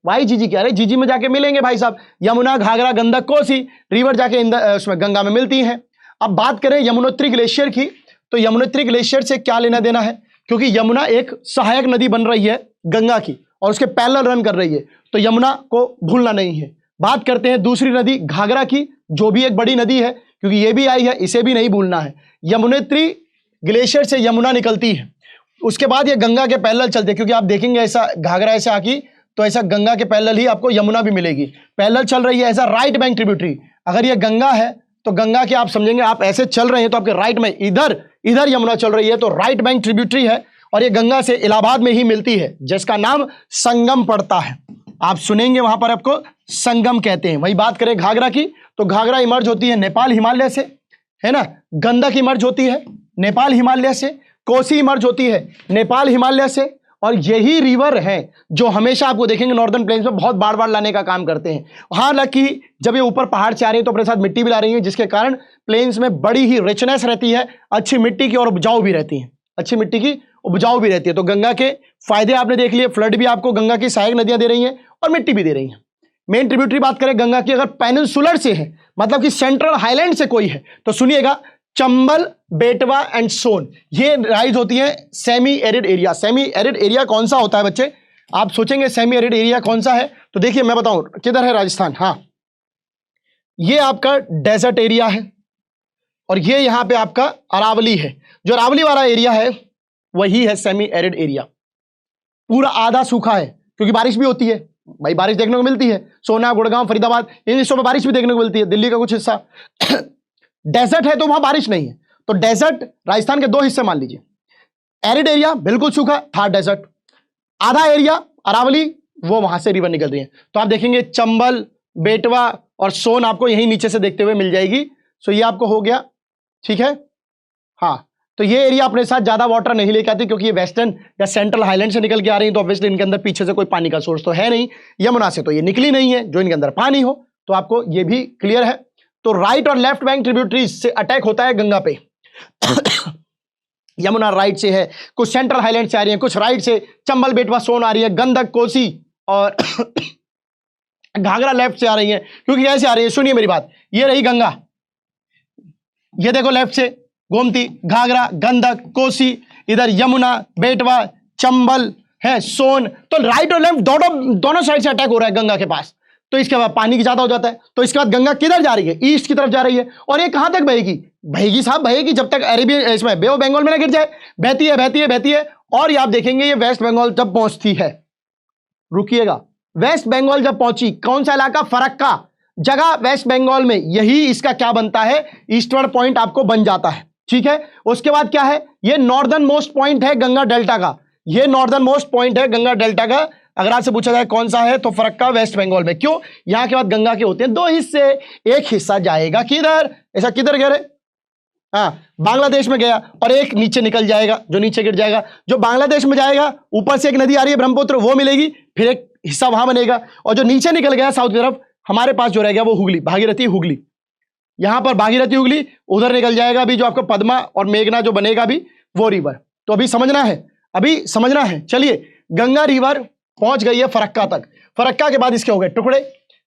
YGGK। अरे जीजी में जाके मिलेंगे भाई साहब, यमुना, घाघरा, गंडक, कोसी रिवर जाके उसमें गंगा में मिलती हैं। अब बात करें यमुनोत्री ग्लेशियर की, तो यमुनोत्री ग्लेशियर से क्या लेना देना है? क्योंकि यमुना एक सहायक नदी बन रही है गंगा की और उसके पैरेलल रन कर रही है, तो यमुना को भूलना नहीं है। बात करते हैं दूसरी नदी घाघरा की, जो भी एक बड़ी नदी है, क्योंकि ये भी आई है, इसे भी नहीं भूलना है। यमुनोत्री ग्लेशियर से यमुना निकलती है, उसके बाद ये गंगा के पैरेलल चलते हैं, क्योंकि आप देखेंगे ऐसा घाघरा ऐसे आकी तो ऐसा गंगा के पैरेलल ही आपको यमुना भी मिलेगी, पैरेलल चल रही है, ऐसा राइट बैंक ट्रिब्यूटरी। अगर ये गंगा है तो गंगा के आप समझेंगे, आप ऐसे चल रहे हैं तो आपके राइट में इधर इधर यमुना चल रही है, तो राइट बैंक ट्रिब्यूटरी है, और ये गंगा से इलाहाबाद में ही मिलती है, जिसका नाम संगम पड़ता है। आप सुनेंगे वहां पर आपको संगम कहते हैं। वही बात करें घाघरा की, तो घाघरा इमर्ज होती है नेपाल हिमालय से, है ना। गंडक इमर्ज होती है नेपाल हिमालय से, कोसी इमर्ज होती है नेपाल हिमालय से, और यही रिवर है जो हमेशा आपको देखेंगे नॉर्दर्न प्लेन्स में बहुत बाढ़ लाने का काम करते हैं। हालांकि जब ये ऊपर पहाड़ से आ रही है तो अपने साथ मिट्टी भी ला रही है, जिसके कारण प्लेन्स में बड़ी ही रिचनेस रहती है, अच्छी मिट्टी की और उपजाऊ भी रहती है, अच्छी मिट्टी की उपजाऊ भी रहती है। तो गंगा के फायदे आपने देख लिए, फ्लड भी आपको गंगा की सहायक नदियां दे रही हैं और मिट्टी भी दे रही हैं। मेन ट्रिब्यूटरी बात करें गंगा की, अगर पेनिनसुलर से है, मतलब कि सेंट्रल हाईलैंड से कोई है, तो सुनिएगा चंबल, बेटवा एंड सोन, ये राइज होती है semi arid area. Semi arid area कौन सा होता है बच्चे? आप सोचेंगे सेमी एरिड एरिया कौन सा है, तो देखिए मैं बताऊं किधर है राजस्थान। हाँ, ये आपका डेजर्ट एरिया है और ये यहां पे आपका अरावली है। जो अरावली वाला एरिया है वही है सेमी एरिड एरिया। पूरा आधा सूखा है क्योंकि बारिश भी होती है भाई, बारिश देखने को मिलती है। सोना, गुड़गांव, फरीदाबाद इन हिस्सों में बारिश भी देखने को मिलती है, दिल्ली का कुछ हिस्सा। डेजर्ट है तो वहां बारिश नहीं है, तो डेजर्ट राजस्थान के दो हिस्से मान लीजिए। एरिड एरिया बिल्कुल सूखा, था डेजर्ट। आधा एरिया अरावली, वो वहां से रिवर निकल रही है। तो आप देखेंगे चंबल, बेटवा और सोन आपको यही नीचे से देखते हुए मिल जाएगी। सो ये आपको हो गया, ठीक है। हाँ, तो ये एरिया अपने साथ ज्यादा वाटर नहीं लेके आती क्योंकि ये वेस्टर्न या सेंट्रल हाईलैंड से निकल के आ रही है, तो ऑब्वियसली इनके अंदर पीछे से कोई पानी का सोर्स तो है नहीं। यमुना से तो ये निकली नहीं है जो इनके अंदर पानी हो, तो आपको ये भी क्लियर है। तो राइट और लेफ्ट बैंक ट्रिब्यूटरीज से अटैक होता है गंगा पे। यमुना राइट से है, कुछ सेंट्रल हाईलैंड से आ रही है, कुछ राइट से चंबल, बेटवा, सोन आ रही है, गंडक, कोसी और घाघरा लेफ्ट से आ रही है। क्योंकि कैसे आ रही है, सुनिए मेरी बात। ये रही गंगा, ये देखो लेफ्ट से गोमती, घाघरा, गंडक, कोसी, इधर यमुना, बेटवा, चंबल है, सोन। तो राइट और लेफ्ट दोनों साइड से अटैक हो रहा है गंगा के पास। तो इसके बाद पानी की ज्यादा हो जाता है, तो इसके बाद गंगा किधर जा रही है? ईस्ट की तरफ जा रही है। और ये कहां तक बहेगी? बहेगी साहब, बहेगी जब तक अरेबियन इसमें बे ऑफ बंगाल में ना गिर जाए। बहती है, बहती है, बहती है, और ये आप देखेंगे ये वेस्ट बंगाल जब पहुंचती है, रुकिएगा, वेस्ट बंगाल जब पहुंची, कौन सा इलाका? फरक्का जगह वेस्ट बंगाल में, यही इसका क्या बनता है? ईस्टवर्ड पॉइंट आपको बन जाता है, ठीक है। उसके बाद क्या है? ये नॉर्दर्न मोस्ट पॉइंट है गंगा डेल्टा का, ये नॉर्दर्न मोस्ट पॉइंट है गंगा डेल्टा का। अगर आपसे पूछा जाए कौन सा है, तो फरक्का वेस्ट बंगाल में। क्यों? यहां के बाद गंगा के होते हैं दो हिस्से, एक हिस्सा जाएगा किधर? ऐसा किधर गया रे? हाँ, बांग्लादेश में गया, और एक नीचे निकल जाएगा, जो नीचे गिर जाएगा। जो बांग्लादेश में जाएगा, ऊपर से एक नदी आ रही है ब्रह्मपुत्र, वो मिलेगी, फिर एक हिस्सा वहां बनेगा। और जो नीचे निकल गया साउथ की तरफ, हमारे पास जो रह गया वो हुगली, भागीरथी, हुगली। यहां पर भागीरथी, हुगली, उधर निकल जाएगा अभी जो आपको पद्मा और मेघना जो बनेगा अभी, वो रिवर। तो अभी समझना है, अभी समझना है। चलिए, गंगा रिवर पहुंच गई है फरक्का तक। फरक्का के बाद इसके हो गए टुकड़े,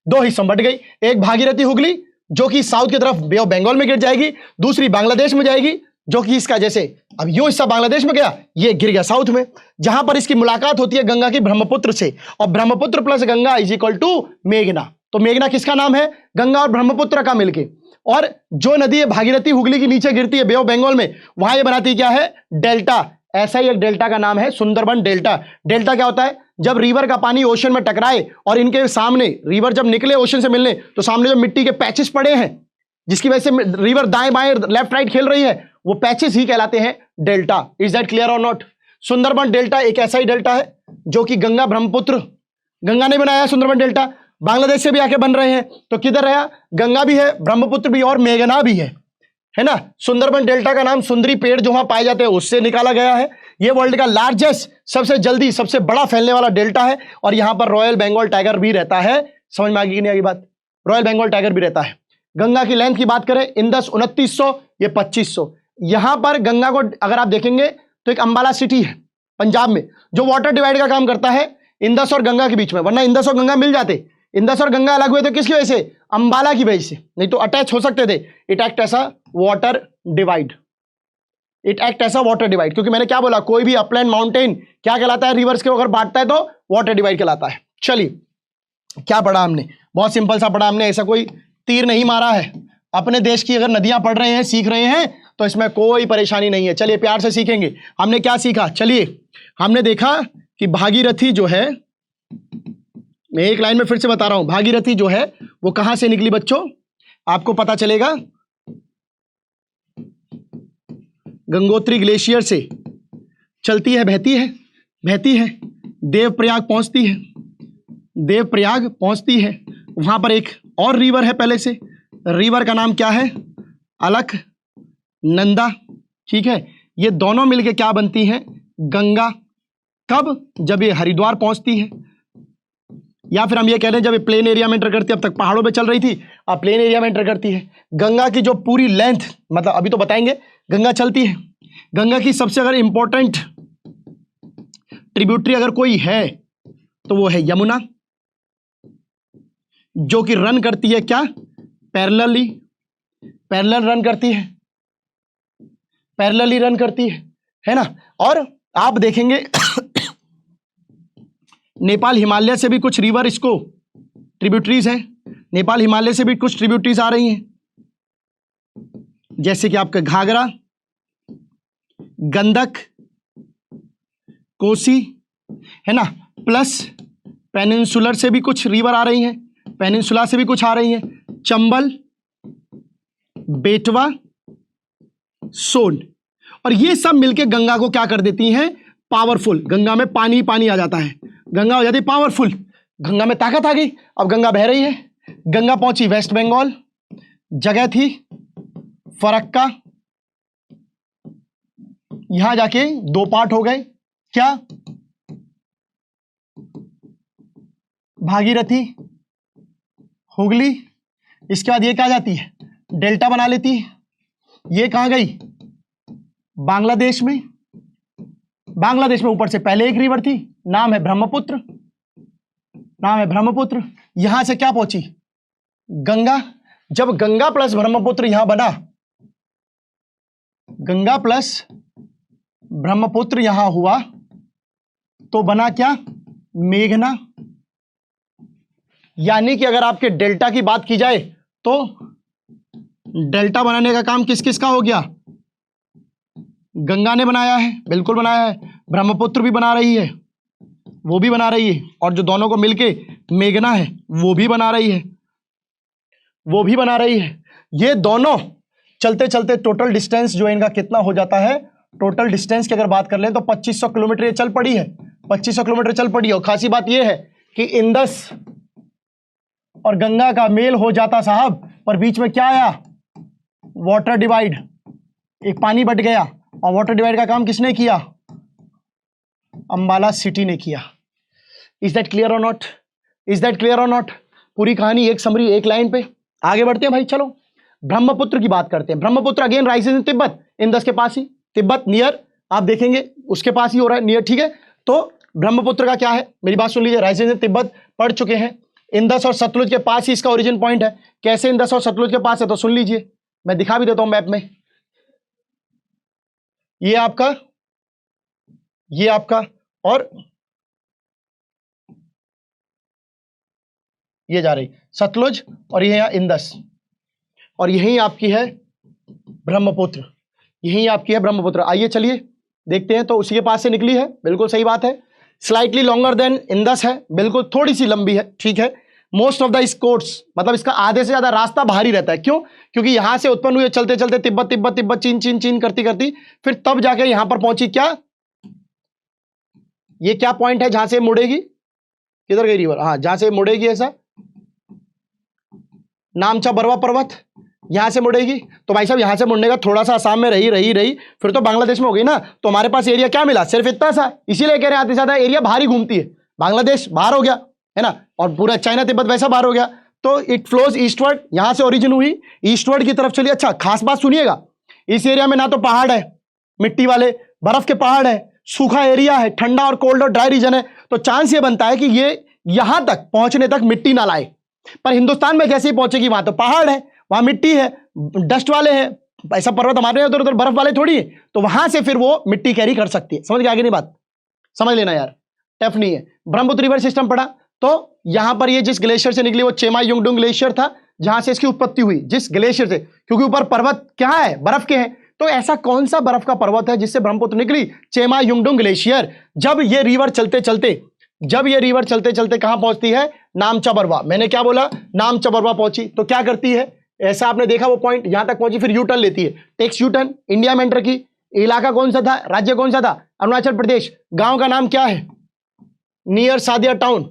दो हिस्सों में बट गई। एक भागीरथी, हुगली, जो कि साउथ की तरफ बे ऑफ बंगाल में गिर जाएगी। दूसरी बांग्लादेश में जाएगी, जो कि इसका जैसे अब यो हिस्सा बांग्लादेश में गया, ये गिर गया साउथ में, जहां पर इसकी मुलाकात होती है गंगा की ब्रह्मपुत्र से। और Brahmaputra plus Ganga is equal to मेघना। तो मेघना किसका नाम है? गंगा और ब्रह्मपुत्र का मिलके। और जो नदी है भागीरथी, हुगली की नीचे गिरती है बे ऑफ बंगाल में, वहां ये बनाती क्या है? डेल्टा। ऐसा ही एक डेल्टा का नाम है सुंदरबन डेल्टा। डेल्टा क्या होता है? जब रिवर का पानी ओशन में टकराए और इनके सामने रिवर जब निकले ओशन से मिलने, तो सामने जो मिट्टी के पैचेस पड़े हैं, जिसकी वजह से रिवर दाएं बाएं लेफ्ट राइट खेल रही है, वो पैचेस ही कहलाते हैं डेल्टा। इज दैट क्लियर और नॉट? सुंदरबन डेल्टा एक ऐसा ही डेल्टा है जो कि गंगा ब्रह्मपुत्र, गंगा ने बनाया सुंदरबन डेल्टा, बांग्लादेश से भी आके बन रहे हैं। तो किधर रहा? गंगा भी है, ब्रह्मपुत्र भी और मेघना भी है ना। सुंदरबन डेल्टा का नाम सुंदरी पेड़ जो वहां पाए जाते हैं उससे निकाला गया है। ये वर्ल्ड का लार्जेस्ट, सबसे जल्दी, सबसे बड़ा फैलने वाला डेल्टा है। और यहां पर रॉयल बंगाल टाइगर भी रहता है। समझ में आ गई कि नहीं आगे बात? रॉयल बंगाल टाइगर भी रहता है। गंगा की लेंथ की बात करें, इंदस 2900, ये 2500। यहां पर गंगा को अगर आप देखेंगे तो एक अंबाला सिटी है पंजाब में, जो वाटर डिवाइड का काम करता है इंदस और गंगा के बीच में। वरना इंदस और गंगा मिल जाते, इंदस और गंगा अलग हुए तो किसकी वजह से? अंबाला की वजह से, नहीं तो अटैच हो सकते थे। इट एक्ट ऐसा वाटर डिवाइड, इट एक्ट ऐसा वाटर डिवाइड। क्योंकि मैंने क्या बोला, कोई भी अपलैंड माउंटेन क्या कहलाता है? रिवर्स के अगर बांटता है तो वाटर डिवाइड कहलाता है। चलिए, क्या पढ़ा हमने? बहुत सिंपल सा पढ़ा हमने, ऐसा कोई तीर नहीं मारा है। अपने देश की अगर नदियां पढ़ रहे हैं, सीख रहे हैं, तो इसमें कोई परेशानी नहीं है। चलिए, प्यार से सीखेंगे। हमने क्या सीखा? चलिए, हमने देखा कि भागीरथी जो है, मैं एक लाइन में फिर से बता रहा हूं, भागीरथी जो है वो कहां से निकली बच्चों? आपको पता चलेगा, गंगोत्री ग्लेशियर से चलती है, बहती है, बहती है, देवप्रयाग पहुंचती है, देवप्रयाग पहुंचती है। वहां पर एक और रिवर है पहले से, रिवर का नाम क्या है? अलख नंदा, ठीक है। ये दोनों मिलके क्या बनती हैं? गंगा। कब? जब ये हरिद्वार पहुंचती है, या फिर हम ये कह रहे हैं जब ये प्लेन एरिया में एंटर करती है। अब तक पहाड़ों पे चल रही थी, अब प्लेन एरिया में एंटर करती है। गंगा की जो पूरी लेंथ, मतलब अभी तो बताएंगे, गंगा चलती है। गंगा की सबसे अगर इंपॉर्टेंट ट्रिब्यूटरी अगर कोई है तो वो है यमुना, जो कि रन करती है क्या? पैरेलली, पैरेलल रन करती है। पैरेलली रन करती है ना। और आप देखेंगे नेपाल हिमालय से भी कुछ रिवर इसको ट्रिब्यूटरीज हैं, नेपाल हिमालय से भी कुछ ट्रिब्यूटरीज आ रही हैं, जैसे कि आपका घाघरा, गंडक, कोसी, है ना, प्लस पेनिनसुलर से भी कुछ रिवर आ रही हैं, पेनिनसुला से भी कुछ आ रही हैं, चंबल, बेटवा, सोन, और ये सब मिलके गंगा को क्या कर देती हैं, पावरफुल। गंगा में पानी पानी आ जाता है, गंगा हो जाती है पावरफुल, गंगा में ताकत आ गई। अब गंगा बह रही है, गंगा पहुंची वेस्ट बंगाल, जगह थी फरक्का, यहां जाके दो पार्ट हो गए, क्या, भागीरथी, हुगली, इसके बाद ये क्या जाती है, डेल्टा बना लेती है। ये कहां गई, बांग्लादेश में, बांग्लादेश में ऊपर से पहले एक रिवर थी, नाम है ब्रह्मपुत्र, नाम है ब्रह्मपुत्र, यहां से क्या पहुंची, गंगा। जब गंगा प्लस ब्रह्मपुत्र यहां बना, गंगा प्लस ब्रह्मपुत्र यहां हुआ तो बना क्या, मेघना। यानी कि अगर आपके डेल्टा की बात की जाए तो डेल्टा बनाने का काम किस किस का हो गया, गंगा ने बनाया है, बिल्कुल बनाया है, ब्रह्मपुत्र भी बना रही है, वो भी बना रही है, और जो दोनों को मिलके मेघना है वो भी बना रही है, वो भी बना रही है। ये दोनों चलते चलते टोटल डिस्टेंस जो है इनका कितना हो जाता है, टोटल डिस्टेंस की अगर बात कर लें तो 2500 किलोमीटर ये चल पड़ी है, 2500 किलोमीटर चल पड़ी है। और खासी बात ये है कि इंदस और गंगा का मेल हो जाता साहब, पर बीच में क्या आया, वाटर डिवाइड, एक पानी बट गया, और वाटर डिवाइड का काम किसने किया, अंबाला सिटी ने किया। इज दैट क्लियर और नॉट, इज दैट क्लियर और नॉट। पूरी कहानी एक समरी एक लाइन पे। आगे बढ़ते हैं भाई, चलो ब्रह्मपुत्र की बात करते हैं। Brahmaputra again rises in Tibet, Indus के पास ही, तिब्बत नियर, आप देखेंगे उसके पास ही हो रहा है नियर, ठीक है। तो ब्रह्मपुत्र का क्या है, मेरी बात सुन लीजिए, राइजेस इन तिब्बत पढ़ चुके हैं, इंदस और सतलुज के पास ही इसका ओरिजिन पॉइंट है। कैसे इंदस और सतलुज के पास है तो सुन लीजिए, मैं दिखा भी देता हूं मैप में। ये आपका, ये आपका, और ये जा रही सतलुज, और ये यहां इंदस, और यही आपकी है ब्रह्मपुत्र, यही आपकी है ब्रह्मपुत्र। आइए चलिए देखते हैं, तो उसी के पास से निकली है, बिल्कुल सही बात है। स्लाइटली लॉन्गर देन इंदस है, बिल्कुल थोड़ी सी लंबी है, ठीक है। मोस्ट ऑफ द कोर्स, मतलब इसका आधे से ज्यादा रास्ता बाहरी रहता है, क्यों, क्योंकि यहां से उत्पन्न हुई, चलते चलते तिब्बत तिब्बत तिब्बत, चीन चीन चीन करती करती फिर तब जाके यहां पर पहुंची, क्या, ये क्या पॉइंट है जहां से मुड़ेगी, किधर गई रिवर, हाँ जहां से मुड़ेगी ऐसा, नामचा बरवा पर्वत, यहां से मुड़ेगी। तो भाई साहब यहां से मुड़ने का थोड़ा सा आसाम में रही फिर तो बांग्लादेश में हो गई ना। तो हमारे पास एरिया क्या मिला, सिर्फ इतना सा, इसीलिए कह रहे हैं आते ज्यादा एरिया बाहर ही घूमती है। बांग्लादेश बाहर हो गया है ना, और पूरा चाइना तिब्बत वैसा बाहर हो गया। तो इट फ्लोज ईस्टवर्ड, यहां से ओरिजिन हुई, ईस्टवर्ड की तरफ चलिए। अच्छा खास बात सुनिएगा, इस एरिया में ना तो पहाड़ है मिट्टी वाले, बर्फ के पहाड़ है, सूखा एरिया है, ठंडा और कोल्ड और ड्राई रीजन है। तो चांस ये बनता है कि ये यहां तक पहुंचने तक मिट्टी ना लाए। पर हिंदुस्तान में जैसे ही पहुंचेगी वहां तो पहाड़ है, वहां मिट्टी है, डस्ट वाले हैं, ऐसा पर्वत हमारे उधर उधर बर्फ वाले थोड़ी है। तो वहां से फिर वो मिट्टी कैरी कर सकती है। समझ गए आगे नहीं बात, समझ लेना यार, टफ नहीं है। ब्रह्मपुत्र रिवर सिस्टम पढ़ा, तो यहां पर ये जिस ग्लेशियर से निकली वो चेमा युंगडुंग ग्लेशियर था, जहां से इसकी उत्पत्ति हुई, जिस ग्लेशियर से, क्योंकि ऊपर पर्वत क्या है, बर्फ के हैं। तो ऐसा कौन सा बर्फ का पर्वत है जिससे ब्रह्मपुत्र निकली, चेमा युंगडुंग ग्लेशियर। जब ये रिवर चलते चलते कहां पहुंचती है, नामचा बरवा। मैंने क्या बोला, नामचा बरवा पहुंची, तो क्या करती है, ऐसा आपने देखा वो पॉइंट यहां तक पहुंची, फिर यू टर्न लेती है, टेक्स यू टर्न, इंडिया में एंटर की। इलाका कौन सा था, राज्य कौन सा था, अरुणाचल प्रदेश। गांव का नाम क्या है, near Sadia town,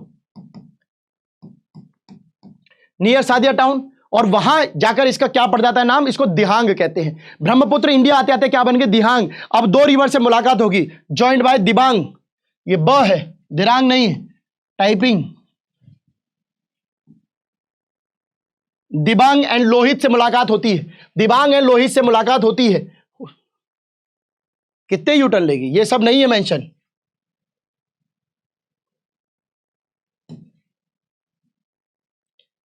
near Sadia town. और वहां जाकर इसका क्या पड़ जाता है नाम, इसको दिहांग कहते हैं। ब्रह्मपुत्र इंडिया आते आते क्या बन गए, दिहांग। अब दो रिवर से मुलाकात होगी, जॉइंट बाय दिबांग, ये ब है, दिरांग नहीं है, टाइपिंग। दिबांग एंड लोहित से मुलाकात होती है, दिबांग एंड लोहित से मुलाकात होती है। कितने यूटर्न लेगी, ये सब नहीं है मेंशन।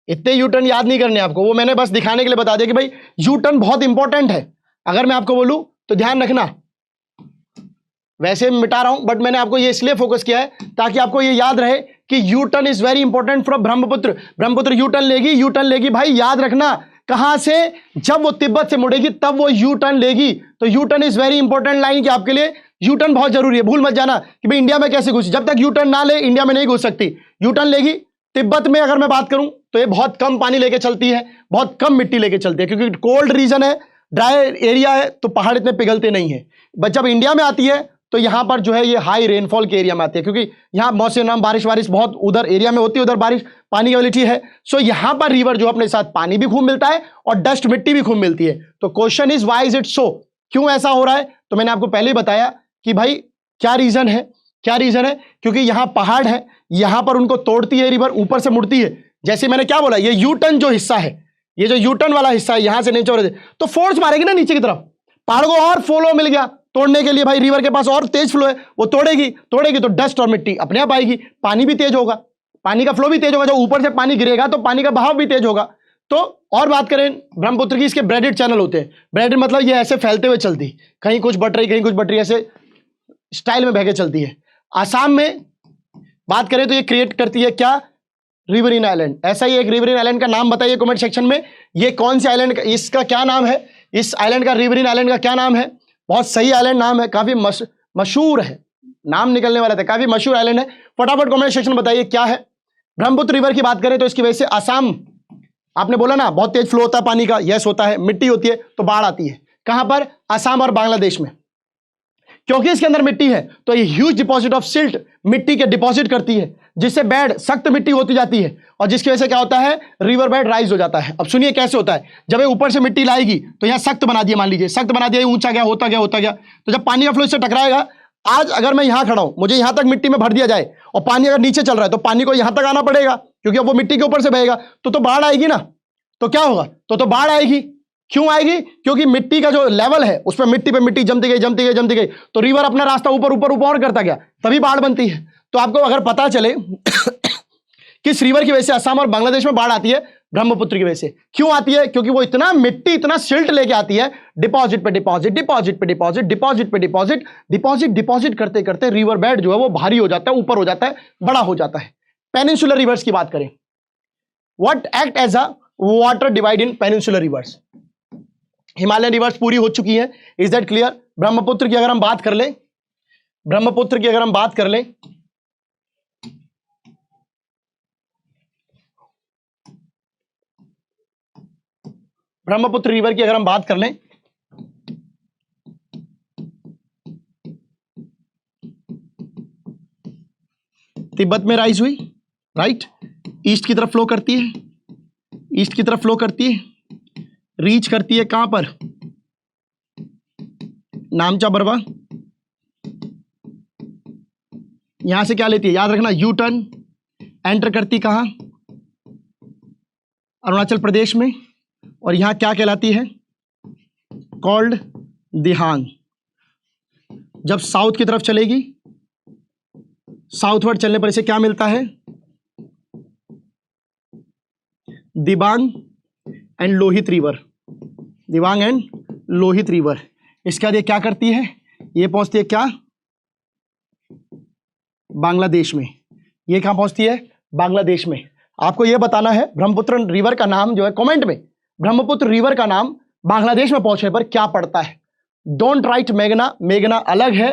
इतने यूटर्न याद नहीं करने आपको, वो मैंने बस दिखाने के लिए बता दिया कि भाई यूटर्न बहुत इंपॉर्टेंट है। अगर मैं आपको बोलूं तो ध्यान रखना, वैसे मिटा रहा हूं बट मैंने आपको ये इसलिए फोकस किया है ताकि आपको ये याद रहे कि U turn is very important from Brahmaputra. Brahmaputra U turn लेगी भाई, याद रखना। कहां से? जब वो तिब्बत से मुड़ेगी तब वो यू टर्न लेगी। तो U turn is very important line, कि आपके लिए यू टर्न बहुत जरूरी है। भूल मत जाना कि भाई इंडिया में कैसे घुसी, जब तक यू टर्न ना ले इंडिया में नहीं घुस सकती। यू टर्न लेगी। तिब्बत में अगर मैं बात करूं तो ये बहुत कम पानी लेके चलती है, बहुत कम मिट्टी लेके चलती है, क्योंकि कोल्ड रीजन है, ड्राई एरिया है, तो पहाड़ इतने पिघलते नहीं है। बट जब इंडिया में आती है तो यहां पर जो है ये हाई रेनफॉल के एरिया में आती है, क्योंकि यहां मौसम बारिश बहुत उधर एरिया में होती है, उधर बारिश पानी की एबिलिटी है। सो यहां पर रिवर जो अपने साथ पानी भी खूब मिलता है और डस्ट मिट्टी भी खूब मिलती है। तो question is why is it so, क्यों ऐसा हो रहा है? तो मैंने आपको पहले ही बताया कि भाई क्या रीजन है, क्या रीजन है, क्योंकि यहां पहाड़ है, यहां पर उनको तोड़ती है रिवर, ऊपर से मुड़ती है। जैसे मैंने क्या बोला, ये यू टर्न जो हिस्सा है, ये जो यू टर्न वाला हिस्सा है, यहां से नीचे हो, तो फोर्स मारेगी ना नीचे की तरफ, पहाड़ को और फ्लो मिल गया तोड़ने के लिए। भाई रिवर के पास और तेज फ्लो है, वो तोड़ेगी तो डस्ट और मिट्टी अपने आप आएगी, पानी भी तेज होगा, पानी का फ्लो भी तेज होगा। जब ऊपर से पानी गिरेगा तो पानी का बहाव भी तेज होगा। तो और बात करें ब्रह्मपुत्र की, इसके ब्रेडेड चैनल होते हैं। ब्रेडेड मतलब ये ऐसे फैलते हुए चलती, कहीं कुछ बट रही कहीं कुछ बट रही, ऐसे स्टाइल में बहके चलती है। आसाम में बात करें तो ये क्रिएट करती है क्या? Riverine island. ऐसा ही एक रिवरिन आइलैंड का नाम बताइए कमेंट सेक्शन में। ये कौन से आइलैंड का, इसका क्या नाम है? इस आइलैंड का, रिवरिन आइलैंड का क्या नाम है? बहुत सही आइलैंड नाम है, काफी मशहूर है, नाम निकलने वाला था, काफी मशहूर आइलैंड है। फटाफट कमेंट सेक्शन में बताइए क्या है। ब्रह्मपुत्र रिवर की बात करें तो इसकी वजह से आसाम, आपने बोला ना बहुत तेज फ्लो होता है पानी का, यस होता है, मिट्टी होती है तो बाढ़ आती है। कहां पर? आसाम और बांग्लादेश में, क्योंकि इसके अंदर मिट्टी है। तो ये ह्यूज डिपॉजिट ऑफ सिल्ट मिट्टी के डिपॉजिट करती है, जिससे बेड सख्त मिट्टी होती जाती है, और जिसकी वजह से क्या होता है? रिवर बेड राइज हो जाता है। अब सुनिए कैसे होता है। जब ये ऊपर से मिट्टी लाएगी तो यहां सख्त बना दिया, मान लीजिए सख्त बना दिया, ऊंचा गया, होता गया, तो जब पानी का फ्लो इससे टकराएगा, आज अगर मैं यहां खड़ा हूं, मुझे यहां तक मिट्टी में भर दिया जाए और पानी अगर नीचे चल रहा है तो पानी को यहां तक आना पड़ेगा, क्योंकि अब वो मिट्टी के ऊपर से बहेगा, तो बाढ़ आएगी ना। तो क्या होगा? तो बाढ़ आएगी। क्यों आएगी? क्योंकि मिट्टी का जो लेवल है उस पर मिट्टी पे मिट्टी जमती गई, तो रिवर अपना रास्ता ऊपर और करता गया, तभी बाढ़ बनती है। तो आपको अगर पता चले किस रिवर की वजह से असम और बांग्लादेश में बाढ़ आती है? ब्रह्मपुत्र की वजह से। क्यों आती है? क्योंकि वो इतना मिट्टी, इतना सिल्ट लेके आती है, डिपॉजिट पे डिपॉजिट करते करते रिवर बेड जो है वो भारी हो जाता है, ऊपर हो जाता है, बड़ा हो जाता है। पेनिनसुलर रिवर्स की बात करें, what act as a water divide in peninsular rivers? Himalayan rivers पूरी हो चुकी है, इज दैट क्लियर? ब्रह्मपुत्र की अगर हम बात कर लें, ब्रह्मपुत्र की अगर हम बात कर लें, ब्रह्मपुत्र रिवर की अगर हम बात कर लें, तिब्बत में राइज हुई, राइट, ईस्ट की तरफ फ्लो करती है, ईस्ट की तरफ फ्लो करती है, रीच करती है कहां पर? नामचा बरवा। यहां से क्या लेती है? याद रखना, यू टर्न, एंटर करती कहां? अरुणाचल प्रदेश में। और यहां क्या कहलाती है? कॉल्ड दिहांग। जब साउथ की तरफ चलेगी, साउथवर्ड चलने पर इसे क्या मिलता है? Dibang and Lohit river, Dibang and Lohit river. इसके बाद ये क्या करती है? ये पहुंचती है क्या? बांग्लादेश में। ये कहां पहुंचती है? बांग्लादेश में। आपको ये बताना है ब्रह्मपुत्र रिवर का नाम जो है, कमेंट में ब्रह्मपुत्र रिवर का नाम बांग्लादेश में पहुंचने पर क्या पड़ता है? डोंट राइट मेघना, मेघना अलग है,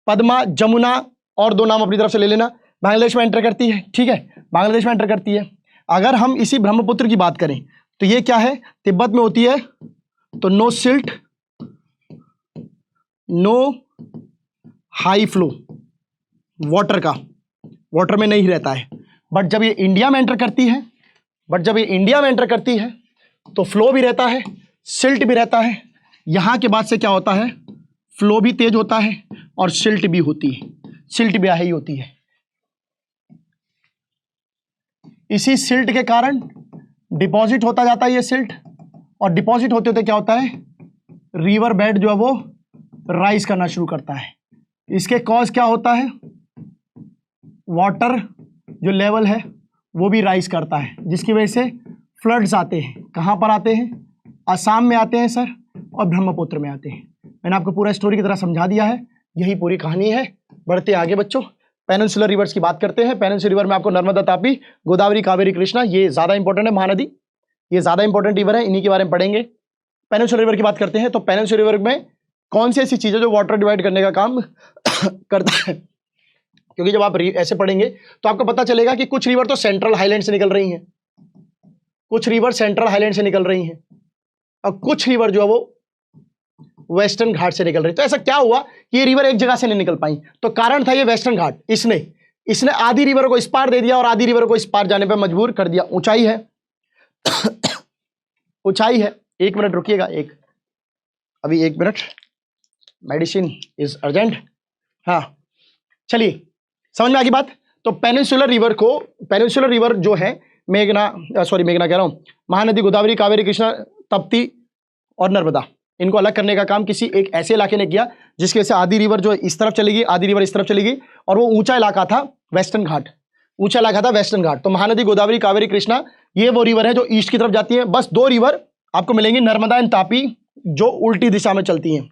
पद्मा, जमुना, और दो नाम अपनी तरफ से ले लेना। बांग्लादेश में एंटर करती है, ठीक है, बांग्लादेश में एंटर करती है। अगर हम इसी ब्रह्मपुत्र की बात करें तो ये क्या है? तिब्बत में होती है, तो no silt, no high flow water का, वाटर में नहीं रहता है। बट जब ये इंडिया में एंटर करती है, तो फ्लो भी रहता है, सिल्ट भी रहता है। यहां के बाद से क्या होता है? फ्लो भी तेज होता है और सिल्ट भी होती है, सिल्ट भी ही होती है। इसी सिल्ट के कारण डिपॉजिट होता जाता है ये सिल्ट, और डिपॉजिट होते होते क्या होता है? रिवर बेड जो है वो राइज करना शुरू करता है। इसके कॉज क्या होता है? वाटर जो लेवल है वो भी राइज करता है, जिसकी वजह से फ्लड्स आते हैं। कहां पर आते हैं? असम में आते हैं सर, और ब्रह्मपुत्र में आते हैं। मैंने आपको पूरा स्टोरी की तरह समझा दिया है, यही पूरी कहानी है। बढ़ते आगे बच्चों, पेनिनसुलर रिवर्स की बात करते हैं। पेनिनसुलर रिवर में आपको नर्मदा, तापी, गोदावरी, कावेरी, कृष्णा, ये ज्यादा इंपॉर्टेंट है। महानदी ये ज्यादा इंपॉर्टेंट रिवर है, इन्हीं के बारे में पढ़ेंगे। पेनिनसुलर रिवर की बात करते हैं तो पेनिनसुलर रिवर में कौन सी ऐसी चीजें जो वाटर डिवाइड करने का काम करता है, क्योंकि जब आप ऐसे पढ़ेंगे तो आपको पता चलेगा कि कुछ रिवर तो सेंट्रल हाईलैंड से निकल रही हैं, कुछ रिवर सेंट्रल हाईलैंड से निकल रही हैं, और कुछ रिवर जो है वो वेस्टर्न घाट से निकल रही। तो ऐसा क्या हुआ कि ये रिवर एक जगह से नहीं निकल पाई? तो कारण था ये वेस्टर्न घाट। इसने आधी रिवर को इस पार दे दिया और आधी रिवर को इस पार जाने पर मजबूर कर दिया। ऊंचाई है ऊंचाई है। 1 मिनट रुकिएगा, अभी 1 मिनट, मेडिसिन इज अर्जेंट। हाँ चलिए, समझ में आ गई बात। तो पेनिनसुलर रिवर जो है मेघना कह रहा हूं, महानदी, गोदावरी, कावेरी, कृष्णा, तप्ती और नर्मदा, इनको अलग करने का काम किसी एक ऐसे इलाके ने किया जिसकी वजह से आधी रिवर जो इस तरफ चलेगी, आधी रिवर इस तरफ चलेगी, और वो ऊंचा इलाका था वेस्टर्न घाट। तो महानदी, गोदावरी, कावेरी, कृष्णा ये वो रिवर है जो ईस्ट की तरफ जाती है। बस 2 रिवर आपको मिलेंगी, नर्मदा एंड तापी, जो उल्टी दिशा में चलती हैं।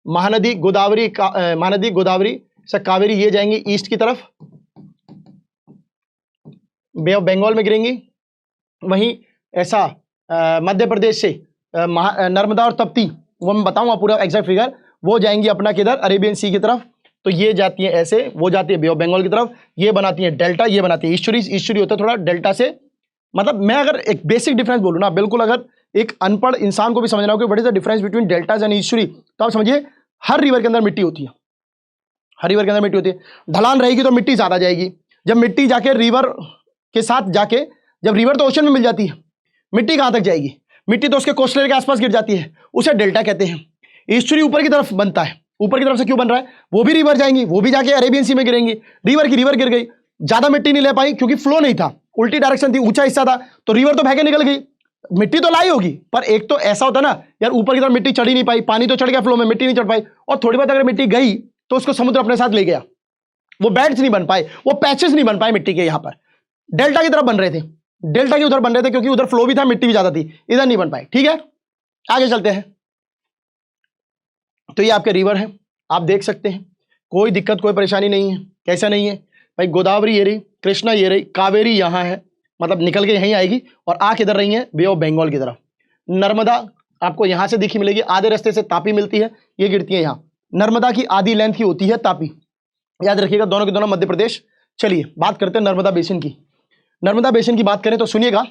महानदी गोदावरी से कावेरी ये जाएंगी ईस्ट की तरफ, बे ऑफ बंगाल में गिरेंगी। वहीं ऐसा मध्य प्रदेश से नर्मदा और तप्ती, वो मैं बताऊंगा पूरा एग्जैक्ट फिगर, वो जाएंगी अपना किधर, अरेबियन सी की तरफ। तो ये जाती है ऐसे, वो जाती है बे ऑफ बंगाल की तरफ, ये बनाती है डेल्टा, ये बनाती है ईस्टरी होता है थोड़ा डेल्टा से। मतलब मैं अगर एक बेसिक डिफरेंस बोलूँ ना, बिल्कुल अगर एक अनपढ़ इंसान को भी समझना हो कि what is the difference between deltas and estuary, तो आप समझिए हर रिवर के अंदर मिट्टी होती है, ढलान रहेगी तो मिट्टी ज्यादा जाएगी। जब मिट्टी जाके रिवर के साथ जाके, जब रिवर तो ओशन में मिल जाती है, मिट्टी कहां तक जाएगी? मिट्टी तो उसके कोस्टल के आसपास गिर जाती है, उसे डेल्टा कहते हैं। ईस्टरी ऊपर की तरफ बनता है, ऊपर की तरफ से क्यों बन रहा है? वो भी रिवर जाएंगी, वो भी जाके अरेबियन सी में गिरेंगी। रिवर गिर गई, ज्यादा मिट्टी नहीं ले पाई क्योंकि फ्लो नहीं था, उल्टी डायरेक्शन थी, ऊंचा हिस्सा था, तो रिवर तो बह के निकल गई। मिट्टी तो लाई होगी, पर एक तो ऐसा होता ना यार, ऊपर की तरफ मिट्टी चढ़ ही नहीं पाई, पानी तो चढ़ गया फ्लो में, मिट्टी नहीं चढ़ पाई, और थोड़ी बहुत अगर मिट्टी गई तो उसको समुद्र अपने साथ ले गया। वो बेड्स नहीं बन पाए, वो पैचेस नहीं बन पाए मिट्टी के। यहां पर डेल्टा की तरफ बन रहे थे, डेल्टा के उधर बन रहे थे क्योंकि उधर फ्लो भी था, मिट्टी भी ज्यादा थी, इधर नहीं बन पाए। ठीक है, आगे चलते हैं। तो ये आपके रिवर है, आप देख सकते हैं, कोई दिक्कत कोई परेशानी नहीं है। कैसा नहीं है भाई? गोदावरी ये रही, कृष्णा ये रही, कावेरी यहां है, मतलब निकल के यहीं आएगी, और आ किधर रही है? बे ऑफ बंगाल की तरफ। नर्मदा आपको यहां से दिखी मिलेगी, आधे रास्ते से तापी मिलती है, ये गिरती है यहां। नर्मदा की आधी लेंथ की होती है तापी, याद रखिएगा, दोनों के दोनों मध्य प्रदेश। चलिए बात करते हैं नर्मदा बेसिन की। नर्मदा बेसिन की बात करें तो सुनिएगा,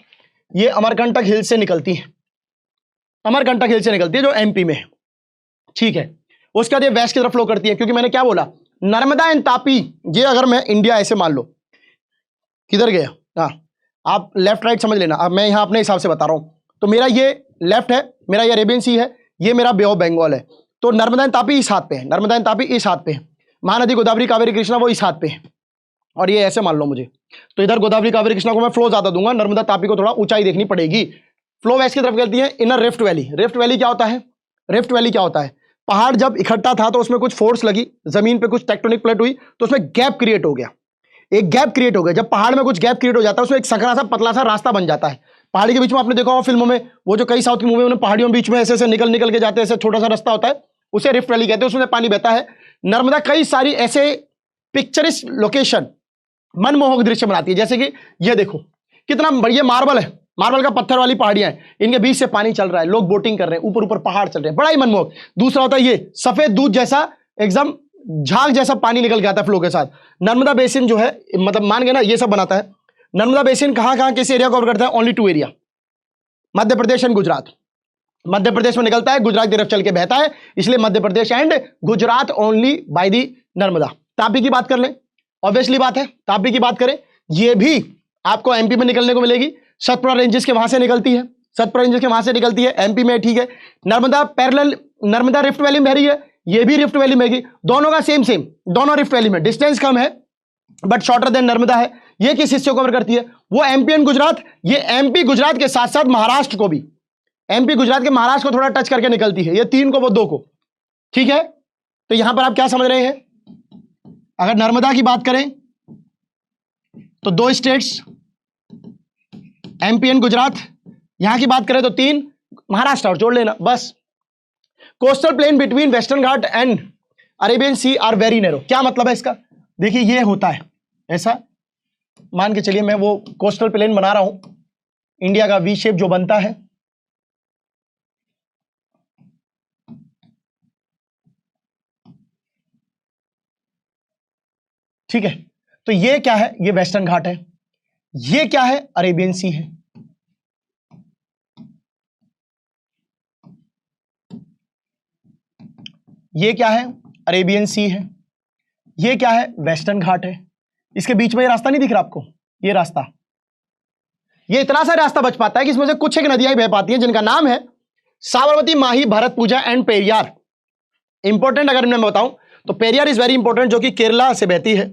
ये अमरकंटक हिल से निकलती है, अमरकंटक हिल से निकलती है जो एमपी में है। ठीक है, उसके बाद ये वेस्ट की तरफ फ्लो करती है, क्योंकि मैंने क्या बोला, नर्मदा एंड तापी, ये अगर मैं इंडिया ऐसे मान लो, किधर गया, हाँ आप लेफ्ट राइट समझ लेना। अब मैं यहां अपने हिसाब से बता रहा हूं, तो मेरा ये लेफ्ट है, मेरा ये अरेबियन सी है, ये मेरा बे ऑफ बंगाल है। तो नर्मदा एंड तापी इस हाथ पे है, नर्मदा एंड तापी इस हाथ पे है, महानदी, गोदावरी, कावेरी, कृष्णा वो इस हाथ पे है, और ये ऐसे मान लो मुझे। तो इधर गोदावरी, कावेरी, कृष्णा को मैं फ्लो ज्यादा दूंगा, नर्मदा, तापी को थोड़ा ऊंचाई देखनी पड़ेगी। फ्लो वेस्ट की तरफ चलती है। Inner rift valley, rift valley क्या होता है? रिफ्ट वैली क्या होता है? पहाड़ जब इकट्ठा था तो उसमें कुछ फोर्स लगी, जमीन पे कुछ टेक्टोनिक प्लेट हुई, तो उसमें गैप क्रिएट हो गया, एक गैप क्रिएट हो गया। जब पहाड़ में कुछ गैप क्रिएट हो जाता है, उसमें एक सकरा सा पतला सा रास्ता बन जाता है पहाड़ी के बीच में। आपने देखा होगा फिल्मों में, वो जो कई साउथ की मूवी में पहाड़ियों के बीच में ऐसे ऐसे निकल के जाते हैं, ऐसे छोटा सा रास्ता होता है, उसे रिफ्ट वैली कहते हैं, उसमें पानी बहता है। नर्मदा कई सारी ऐसे पिक्चरिस्ट लोकेशन, मनमोहक दृश्य बनाती है, जैसे कि ये देखो कितना बढ़िया मार्बल है, मार्बल का पत्थर वाली पहाड़ियां हैं, इनके बीच से पानी चल रहा है, लोग बोटिंग कर रहे हैं, ऊपर ऊपर पहाड़ चल रहे हैं, बड़ा ही मनमोहक। दूसरा होता है ये सफेद दूध जैसा, एकदम झाग जैसा पानी निकल के आता है फ्लो के साथ। नर्मदा बेसिन जो है, मतलब मान गए ना, ये सब बनाता है। नर्मदा बेसिन कहां किस एरिया कवर करता है? Only 2 area, Madhya Pradesh and Gujarat. Madhya Pradesh में निकलता है, गुजरात की तरफ चल के बहता है, इसलिए Madhya Pradesh and Gujarat only by the Narmada. Tapi की बात कर लें, ऑब्वियसली बात है, तापी की बात करें, ये भी आपको एमपी में निकलने को मिलेगी, सतपुड़ा रेंजेस के वहां से निकलती है, सतपुड़ा रेंजेस के वहां से निकलती है, एमपी में। ठीक है, Narmada parallel, Narmada rift valley में बह रही है, ये भी रिफ्ट वैली में, दोनों का सेम, दोनों रिफ्ट वैली में, डिस्टेंस कम है बट शॉर्टर देन नर्मदा है। ये किस हिस्से को कवर करती है? वो एमपी एंड गुजरात। ये एमपी गुजरात के साथ साथ महाराष्ट्र को भी, एमपी गुजरात के महाराष्ट्र को थोड़ा टच करके निकलती है, ये 3 को वो 2 को। ठीक है, तो यहां पर आप क्या समझ रहे हैं? अगर नर्मदा की बात करें तो 2 स्टेट्स, एमपी एंड गुजरात। यहां की बात करें तो 3, महाराष्ट्र और जोड़ लेना बस। Coastal plain between Western Ghat and Arabian Sea are very narrow. क्या मतलब है इसका? देखिए ये होता है ऐसा, मान के चलिए मैं वो कोस्टल प्लेन बना रहा हूं, इंडिया का वी शेप जो बनता है, ठीक है। तो ये क्या है? ये वेस्टर्न घाट है। ये क्या है? अरेबियन सी है। ये क्या है? अरेबियन सी है। ये क्या है? वेस्टर्न घाट है। इसके बीच में ये रास्ता नहीं दिख रहा आपको? ये रास्ता, ये इतना सा रास्ता बच पाता है कि इसमें से कुछ एक नदियां ही बह पाती हैं जिनका नाम है साबरमती, माही, भरतपुजा एंड पेरियार। इंपॉर्टेंट अगर मैं बताऊं तो पेरियार इज वेरी इंपॉर्टेंट, जो कि केरला से बहती है,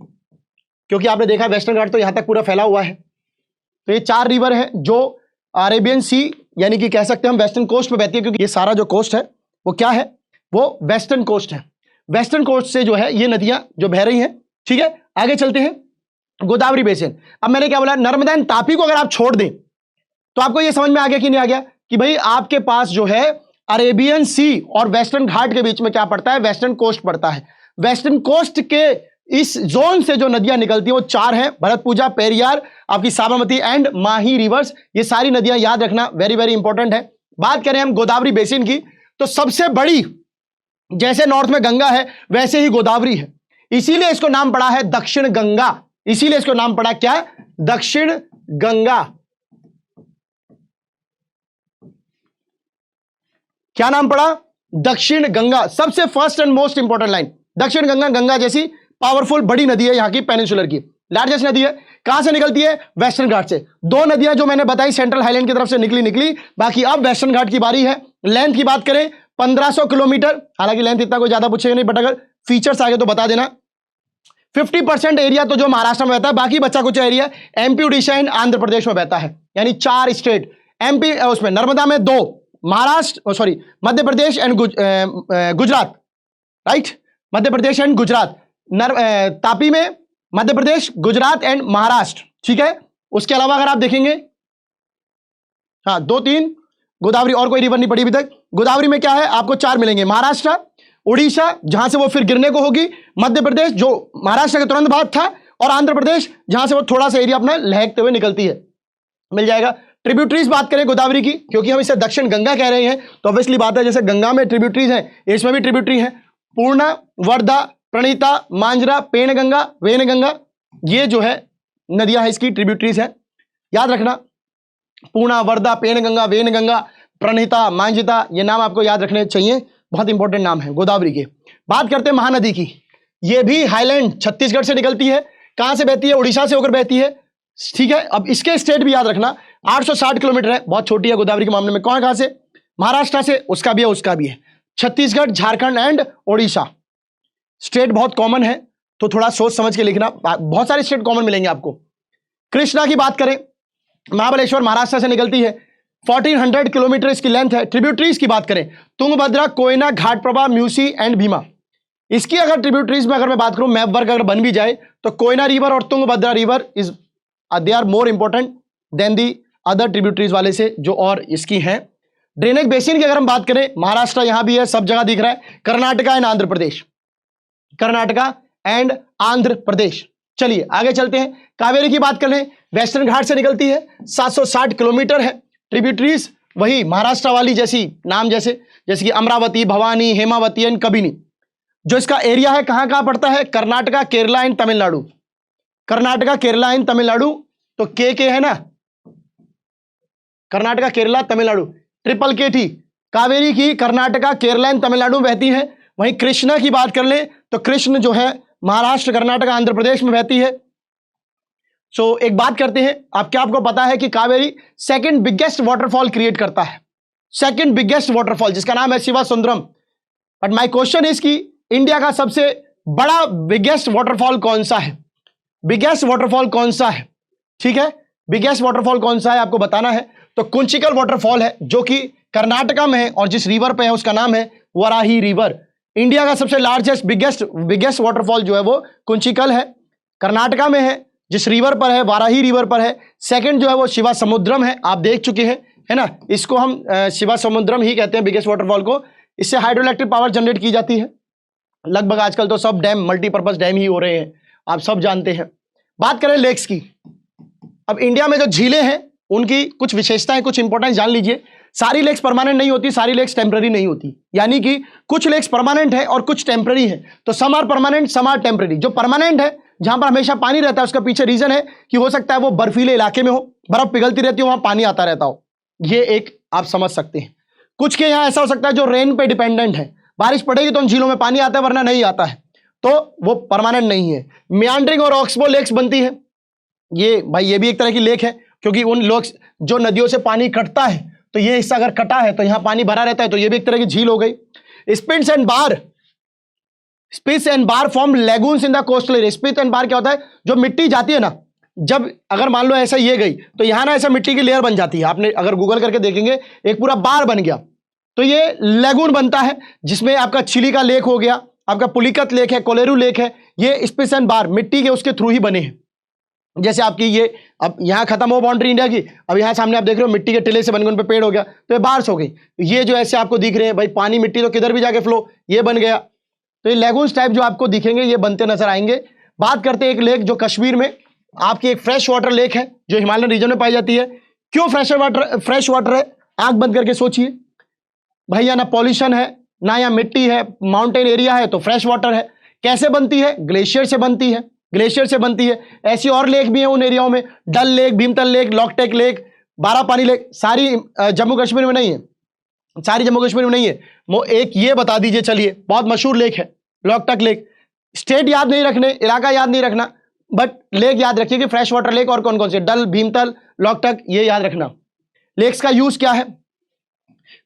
क्योंकि आपने देखा वेस्टर्न घाट तो यहां तक पूरा फैला हुआ है। तो ये 4 रिवर है जो अरेबियन सी यानी कि कह सकते हैं हम वेस्टर्न कोस्ट पे बहती है, क्योंकि ये सारा जो कोस्ट है वो क्या है? वो वेस्टर्न कोस्ट है। वेस्टर्न कोस्ट से जो है ये नदियां जो बह रही हैं, ठीक है। आगे चलते हैं, गोदावरी बेसिन। अब मैंने क्या बोला? नर्मदा एंड तापी को अगर आप छोड़ दें तो आपको ये समझ में आ गया कि नहीं आ गया कि भाई आपके पास जो है अरेबियन सी और वेस्टर्न घाट के बीच में क्या पड़ता है? वेस्टर्न कोस्ट पड़ता है। वेस्टर्न कोस्ट के इस जोन से जो नदियां निकलती हैं वो 4 हैं, भरतपुजा, पेरियार, आपकी साबरमती एंड माही रिवर्स। ये सारी नदियां याद रखना, वेरी वेरी इंपॉर्टेंट है। बात करें हम गोदावरी बेसिन की, तो सबसे बड़ी, जैसे नॉर्थ में गंगा है वैसे ही गोदावरी है, इसीलिए इसको नाम पड़ा है दक्षिण गंगा। इसीलिए इसको नाम पड़ा क्या? दक्षिण गंगा। क्या नाम पड़ा? दक्षिण गंगा। सबसे first and most important line, दक्षिण गंगा, गंगा जैसी पावरफुल बड़ी नदी है, यहां की पेनिनसुलर की लार्जेस्ट नदी है। कहां से निकलती है? वेस्टर्न घाट से। 2 नदियां जो मैंने बताई सेंट्रल हाईलैंड की तरफ से निकली। बाकी अब वेस्टर्न घाट की बारी है। लेंथ की बात करें 1500 किलोमीटर, हालांकि लेंथ इतना कोई ज्यादा पूछेगा नहीं, बट अगर फीचर्स आगे तो बता देना। 50% एरिया तो जो महाराष्ट्र में बहता है, बाकी बचा कुछ area MP, Orissa and Andhra Pradesh में बहता है, यानी 4 स्टेट। एमपी उसमें नर्मदा में 2, Maharashtra sorry Madhya Pradesh and Gujarat, right, Madhya Pradesh and Gujarat. Tapi में मध्य प्रदेश, गुजरात एंड महाराष्ट्र, ठीक है। उसके अलावा अगर आप देखेंगे, हाँ 2-3 गोदावरी, और कोई रिवर नहीं पड़ी अभी तक। गोदावरी में क्या है? आपको 4 मिलेंगे, महाराष्ट्र, उड़ीसा जहां से वो फिर गिरने को होगी, मध्य प्रदेश जो महाराष्ट्र के तुरंत बाद था, और आंध्र प्रदेश जहां से वो थोड़ा सा एरिया अपना लहकते हुए निकलती है, मिल जाएगा। ट्रिब्यूटरीज बात करें गोदावरी की, क्योंकि हम इसे दक्षिण गंगा कह रहे हैं, तो ऑब्वियसली बात है जैसे गंगा में ट्रिब्यूटरीज है, इसमें भी ट्रिब्यूटरी है। पूर्णा, वर्धा, प्रणीता, मांजरा, पेनगंगा, वेनगंगा, ये जो है नदियां है इसकी ट्रिब्यूटरीज है, याद रखना। पूर्णा, वर्धा, पेनगंगा, वेनगंगा, प्रणीता, मांजिता, ये नाम आपको याद रखने चाहिए, बहुत इंपॉर्टेंट नाम है गोदावरी के। बात करते हैं महानदी की, ये भी हाईलैंड छत्तीसगढ़ से निकलती है। कहां से बहती है? उड़ीसा से होकर बहती है, ठीक है। अब इसके स्टेट भी याद रखना, 860 किलोमीटर है, बहुत छोटी है गोदावरी के मामले में। कहां से? महाराष्ट्र से, उसका भी है, उसका भी है। छत्तीसगढ़, झारखंड एंड ओडिशा स्टेट बहुत कॉमन है, तो थोड़ा सोच समझ के लिखना, बहुत सारे स्टेट कॉमन मिलेंगे आपको। कृष्णा की बात करें, महाबलेश्वर महाराष्ट्र से निकलती है, 1400 किलोमीटर इसकी लेंथ है। ट्रिब्यूटरीज की बात करें, तुंगभद्रा, कोयना, घाटप्रभा, म्यूसी एंड भीमा। इसकी अगर ट्रिब्यूटरीज में अगर मैं बात करूं, मैप वर्क अगर बन भी जाए, तो कोयना रिवर और Tungabhadra river is they are more important than the other tributaries वाले से जो और इसकी हैं। ड्रेनेज बेसिन की अगर हम बात करें, महाराष्ट्र यहां भी है, सब जगह दिख रहा है। Karnataka and Andhra Pradesh, Karnataka and Andhra Pradesh. चलिए आगे चलते हैं, कावेरी की बात कर लें, वेस्टर्न घाट से निकलती है, 760 किलोमीटर है। ट्रिब्यूटरीज वही महाराष्ट्र वाली जैसी नाम जैसे कि अमरावती, भवानी, हेमावती एंड कबिनी। जो इसका एरिया है कहां कहां पड़ता है? कर्नाटका, केरला एंड तमिलनाडु। कर्नाटका, केरला एंड तमिलनाडु, तो के है ना, कर्नाटका, केरला, तमिलनाडु, ट्रिपल के थी। कावेरी की कर्नाटका, केरला एंड तमिलनाडु में बहती है। वहीं कृष्णा की बात कर ले तो कृष्ण जो है महाराष्ट्र, कर्नाटका, आंध्र प्रदेश में बहती है। सो एक बात करते हैं, आपको पता है कि Kaveri second biggest waterfall create करता है, सेकंड बिगेस्ट वाटरफॉल जिसका नाम है Shiva Sundaram. But my question is कि इंडिया का सबसे बड़ा बिगेस्ट वाटरफॉल कौन सा है? बिगेस्ट वाटरफॉल कौन सा है? ठीक है, बिगेस्ट वाटरफॉल कौन सा है आपको बताना है। तो कुंचिकल वाटरफॉल है जो कि कर्नाटका में है, और जिस रिवर पे है उसका नाम है वराही रिवर। इंडिया का सबसे लार्जेस्ट बिगेस्ट वाटरफॉल जो है वो कुंचिकल है, कर्नाटका में है, जिस रिवर पर है वाराही रिवर पर है। सेकंड जो है वो शिवा समुद्रम है, आप देख चुके हैं, है ना, इसको हम शिवा समुद्रम ही कहते हैं बिगेस्ट वाटरफॉल को। इससे हाइड्रो इलेक्ट्रिक पावर जनरेट की जाती है। लगभग आजकल तो सब डैम मल्टीपर्पज डैम ही हो रहे हैं, आप सब जानते हैं। बात करें लेक्स की, अब इंडिया में जो झीलें हैं उनकी कुछ विशेषताएं, कुछ इंपॉर्टेंस जान लीजिए। सारी लेक्स परमानेंट नहीं होती, सारी लेक्स टेम्पररी नहीं होती, यानी कि कुछ लेक्स परमानेंट है और कुछ टेम्पररी है। तो some are permanent, some are temporary. जो परमानेंट है, जहां पर हमेशा पानी रहता है, उसका पीछे रीजन है कि हो सकता है वो बर्फीले इलाके में हो, बर्फ पिघलती रहती हो, वहां पानी आता रहता हो, ये एक आप समझ सकते हैं। कुछ के यहां ऐसा हो सकता है जो रेन पे डिपेंडेंट है, बारिश पड़ेगी तो उन झीलों में पानी आता है वरना नहीं आता है, तो वो परमानेंट नहीं है। मियांड्रिंग और ऑक्सबो लेक्स बनती है, ये भाई ये भी एक तरह की लेक है, क्योंकि उन लेक्स जो नदियों से पानी कटता है, तो ये हिस्सा अगर कटा है तो यहां पानी भरा रहता है, तो ये भी एक तरह की झील हो गई। Spits and bar form lagoons in the coastal area. Spits and bar क्या होता है, जो मिट्टी जाती है ना, जब अगर मान लो ऐसा ये गई तो यहां ना ऐसा मिट्टी की लेयर बन जाती है। आपने अगर गूगल करके देखेंगे, एक पूरा बार बन गया, तो ये लेगून बनता है, जिसमें आपका चिली का लेक हो गया, आपका पुलिकत लेक है, कोलेरू लेक है, ये स्पिट्स एंड बार मिट्टी के उसके थ्रू ही बने हैं। जैसे आपकी ये अब यहां खत्म हो बाउंड्री इंडिया की, अब यहां सामने आप देख रहे हो मिट्टी के टिले से बन गए, उन पे पेड़ हो गया, तो ये बार्स हो गई। ये जो ऐसे आपको दिख रहे हैं भाई, पानी मिट्टी तो किधर भी जाके फ्लो, ये बन गया। तो ये लेगून्स टाइप जो आपको दिखेंगे ये बनते नजर आएंगे। बात करते हैं एक लेक जो कश्मीर में आपकी एक फ्रेश वाटर लेक है, जो हिमालयन रीजन में पाई जाती है। क्यों फ्रेश वाटर है? आंख बंद करके सोचिए भैया, ना पॉल्यूशन है, ना यहाँ मिट्टी है, माउंटेन एरिया है, तो फ्रेश वाटर है। कैसे बनती है? ग्लेशियर से बनती है, ग्लेशियर से बनती है। ऐसी और लेक भी है उन एरियाओं में, Dal lake, Bhimtal lake, Loktak lake, Barapani lake, सारी जम्मू कश्मीर में नहीं है, सारी जम्मू कश्मीर में नहीं है। एक ये बता दीजिए, चलिए, बहुत मशहूर लेक है लॉकटेक लेक। स्टेट याद नहीं रखने, इलाका याद नहीं रखना, बट लेक याद रखिए कि फ्रेश वाटर लेक और कौन कौन से, डल, भीमतल, लॉकटेक, ये याद रखना। लेक्स का यूज क्या है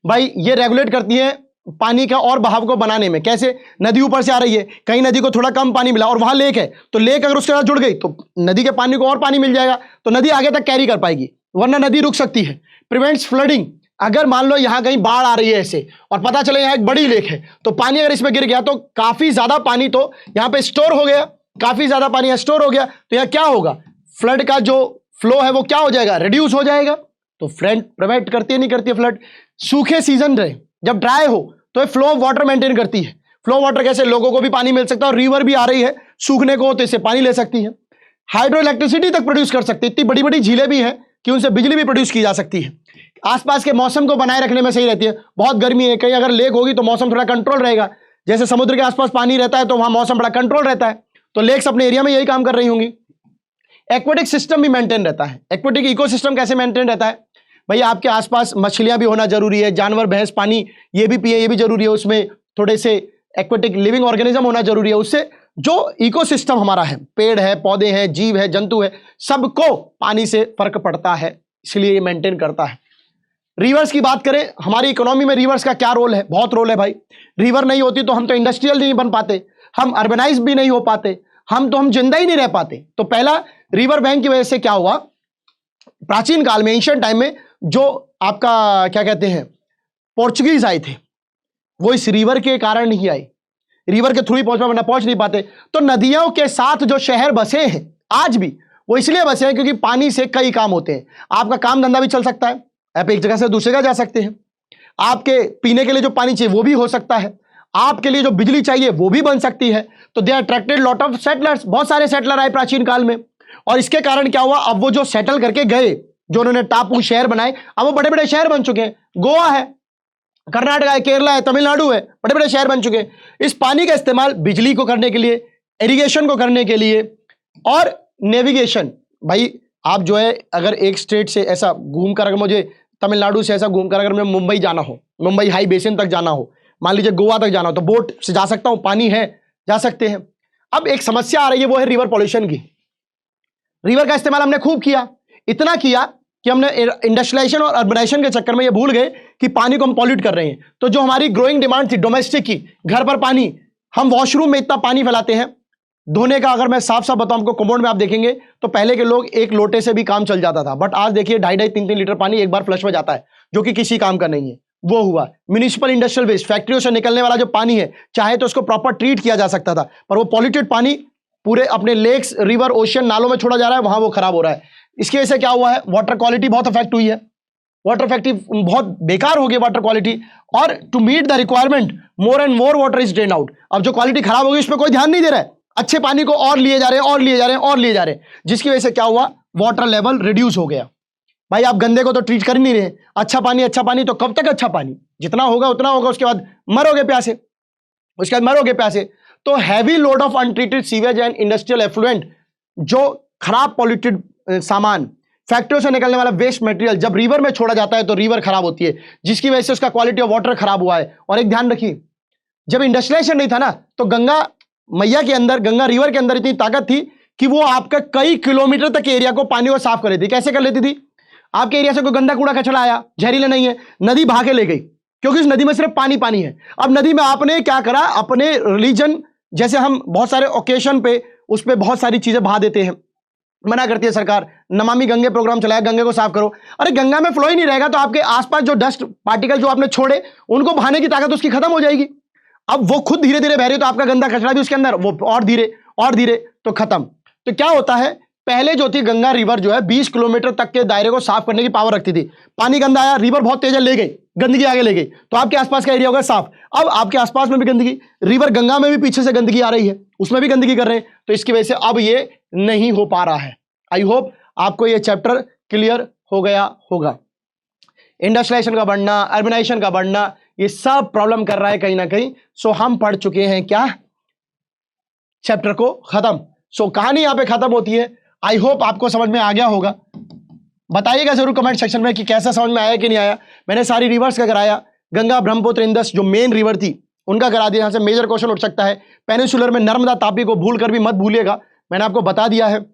भाई? ये रेगुलेट करती है पानी का और बहाव को बनाने में। कैसे? नदी ऊपर से आ रही है, कहीं नदी को थोड़ा कम पानी मिला और वहां लेक है, तो लेक अगर उसके साथ जुड़ गई तो नदी के पानी को और पानी मिल जाएगा, तो नदी आगे तक कैरी कर पाएगी, वरना नदी रुक सकती है। प्रिवेंट्स फ्लडिंग, अगर मान लो यहां कहीं बाढ़ आ रही है ऐसे और पता चले यहां एक बड़ी लेक है, तो पानी अगर इसमें गिर गया तो काफी ज्यादा पानी तो यहां पे स्टोर हो गया, काफी ज्यादा पानी यहां स्टोर हो गया, तो यहां क्या होगा? फ्लड का जो फ्लो है वो क्या हो जाएगा? रिड्यूस हो जाएगा। तो फ्लड प्रिवेंट करती है, नहीं करती है फ्लड? सूखे सीजन रहे, जब ड्राई हो तो फ्लो ऑफ वाटर मेंटेन करती है। फ्लो वाटर कैसे? लोगों को भी पानी मिल सकता है, और रिवर भी आ रही है सूखने को, तो इससे पानी ले सकती है। हाइड्रो इलेक्ट्रिसिटी तक प्रोड्यूस कर सकती है, इतनी बड़ी बड़ी झीलें भी हैं कि उनसे बिजली भी प्रोड्यूस की जा सकती है। आसपास के मौसम को बनाए रखने में सही रहती है। बहुत गर्मी है, कहीं अगर लेक होगी तो मौसम थोड़ा कंट्रोल रहेगा, जैसे समुद्र के आसपास पानी रहता है तो वहां मौसम बड़ा कंट्रोल रहता है, तो लेक्स अपने एरिया में यही काम कर रही होंगी। एक्वेटिक सिस्टम भी मेंटेन रहता है। एक्वेटिक इकोसिस्टम कैसे मेंटेन रहता है भाई? आपके आसपास मछलियां भी होना जरूरी है, जानवर, भैंस पानी ये भी पिए, ये भी जरूरी है, उसमें थोड़े से एक्वेटिक लिविंग ऑर्गेनिज्म होना जरूरी है। उससे जो इकोसिस्टम हमारा है, पेड़ है, पौधे हैं, जीव है, जंतु है, सबको पानी से फर्क पड़ता है, इसलिए ये मेंटेन करता है। रिवर्स की बात करें, हमारी इकोनॉमी में रिवर्स का क्या रोल है? बहुत रोल है भाई। रिवर नहीं होती तो हम तो इंडस्ट्रियल नहीं बन पाते, हम अर्बनाइज भी नहीं हो पाते, हम जिंदा ही नहीं रह पाते। तो पहला रिवर बैंक की वजह से क्या हुआ, प्राचीन काल में, एंशिएंट टाइम में, जो आपका क्या कहते हैं पोर्चुगीज आए थे, वो इस रिवर के कारण ही आए, रिवर के थ्रू ही पहुंच नहीं पाते। तो नदियों के साथ जो शहर बसे हैं आज भी, वो इसलिए बसे हैं क्योंकि पानी से कई काम होते हैं। आपका काम धंधा भी चल सकता है, आप एक जगह से दूसरी जगह जा सकते हैं, आपके पीने के लिए जो पानी चाहिए वो भी हो सकता है, आपके लिए जो बिजली चाहिए वो भी बन सकती है। तो दे अट्रैक्टेड लॉट ऑफ सेटलर्स, बहुत सारे सेटलर आए प्राचीन काल में, और इसके कारण क्या हुआ, अब वो जो सेटल करके गए, जो उन्होंने टापू शहर बनाए, अब वो बड़े बड़े शहर बन चुके हैं। गोवा है, कर्नाटक है, केरला है, तमिलनाडु है, बड़े बड़े शहर बन चुके हैं। इस पानी का इस्तेमाल बिजली को करने के लिए, इरिगेशन को करने के लिए, और नेविगेशन। भाई आप जो है अगर एक स्टेट से ऐसा घूमकर, अगर मुझे तमिलनाडु से ऐसा घूमकर अगर मैं मुंबई जाना हो, मुंबई हाई बेसिन तक जाना हो, मान लीजिए गोवा तक जाना हो, तो बोट से जा सकता हूं, पानी है, जा सकते हैं। अब एक समस्या आ रही है, वो है रिवर पॉल्यूशन की। रिवर का इस्तेमाल हमने खूब किया, इतना किया कि हमने इंडस्ट्रियलाइजेशन और अर्बनाइजेशन के चक्कर में ये भूल गए कि पानी को हम पॉल्यूट कर रहे हैं। तो जो हमारी ग्रोइंग डिमांड थी डोमेस्टिक की, घर पर पानी, हम वॉशरूम में इतना पानी फैलाते हैं धोने का। अगर मैं साफ साफ बताऊं आपको, कमोड में आप देखेंगे तो पहले के लोग एक लोटे से भी काम चल जाता था, बट आज देखिए 2.5-2, 3-3 लीटर पानी एक बार फ्लश में जाता है, जो कि किसी काम का नहीं है। वो हुआ म्युनिसिपल इंडस्ट्रियल वेस्ट, फैक्ट्रियों से निकलने वाला जो पानी है, चाहे तो उसको प्रॉपर ट्रीट किया जा सकता था, पर वो पॉल्यूटेड पानी पूरे अपने लेक्स, रिवर, ओशियन, नालों में छोड़ा जा रहा है, वहां वो खराब हो रहा है। इसकी वजह से क्या हुआ है, वाटर क्वालिटी बहुत अफेक्ट हुई है, वाटर इफेक्टिव बहुत बेकार हो गई वाटर क्वालिटी, और to meet the requirement more and more water is drain out. अब जो क्वालिटी खराब हो गई उस पर कोई ध्यान नहीं दे रहा है, अच्छे पानी को और लिए जा रहे हैं और लिए जा रहे हैं और लिए जा रहे हैं, जिसकी वजह से क्या हुआ, वाटर लेवल रिड्यूस हो गया। भाई आप गंदे को तो ट्रीट कर नहीं रहे, अच्छा पानी तो कब तक अच्छा पानी, जितना होगा उतना होगा, उसके बाद मरोगे प्यासे, उसके बाद मरोगे प्यासे। तो heavy load of untreated sewage and industrial effluent, जो खराब पॉल्यूटेड सामान, फैक्ट्रियों से निकलने वाला वेस्ट मटेरियल जब रिवर में छोड़ा जाता है तो रिवर खराब होती है, जिसकी वजह से उसका क्वालिटी ऑफ वाटर खराब हुआ है। और एक ध्यान रखिए, जब इंडस्ट्रियलाइजेशन नहीं था ना, तो गंगा मैया के अंदर, गंगा रिवर के अंदर इतनी ताकत थी कि वो आपका कई किलोमीटर तक के एरिया को पानी को साफ कर लेती। कैसे कर लेती थी, आपके एरिया से कोई गंदा कूड़ा कचरा आया, जहरीला नहीं है, नदी बहा के ले गई, क्योंकि उस नदी में सिर्फ पानी पानी है। अब नदी में आपने क्या करा, अपने रिलीजन, जैसे हम बहुत सारे ओकेशन पे उस पर बहुत सारी चीजें बहा देते हैं, मना करती है सरकार, नमामि गंगे प्रोग्राम चलाया, गंगे को साफ करो। अरे गंगा में फ्लो ही नहीं रहेगा तो आपके आसपास जो डस्ट पार्टिकल जो आपने छोड़े उनको बहाने की ताकत उसकी खत्म हो जाएगी। अब वो खुद धीरे धीरे बह रही, तो आपका गंदा कचरा भी उसके अंदर, वो और धीरे तो खत्म। तो क्या होता है, पहले जो थी गंगा रिवर जो है 20 किलोमीटर तक के दायरे को साफ करने की पावर रखती थी। पानी गंदा आया, रिवर बहुत तेज ले गई, गंदगी आगे ले गई, तो आपके आसपास का एरिया होगा साफ। अब आपके आसपास में भी गंदगी, रिवर गंगा में भी पीछे से गंदगी आ रही है, उसमें भी गंदगी कर रहे हैं, तो इसकी वजह से अब ये नहीं हो पा रहा है। आई होप आपको ये चैप्टर क्लियर हो गया होगा। इंडस्ट्रियलाइजेशन का बढ़ना, अर्बनाइजेशन का बढ़ना, ये सब प्रॉब्लम कर रहा है कहीं ना कहीं। सो हम पढ़ चुके हैं क्या, चैप्टर को खत्म। सो कहानी यहां पे खत्म होती है। आई होप आपको समझ में आ गया होगा। बताइएगा जरूर कमेंट सेक्शन में कि कैसा समझ में आया कि नहीं आया। मैंने सारी रिवर्स का कराया, गंगा, ब्रह्मपुत्र, इंदस जो मेन रिवर थी उनका करा दिया। यहां से मेजर क्वेश्चन उठ सकता है। पेनिनसुलर में नर्मदा, तापी को भूल कर भी मत भूलिएगा, मैंने आपको बता दिया है।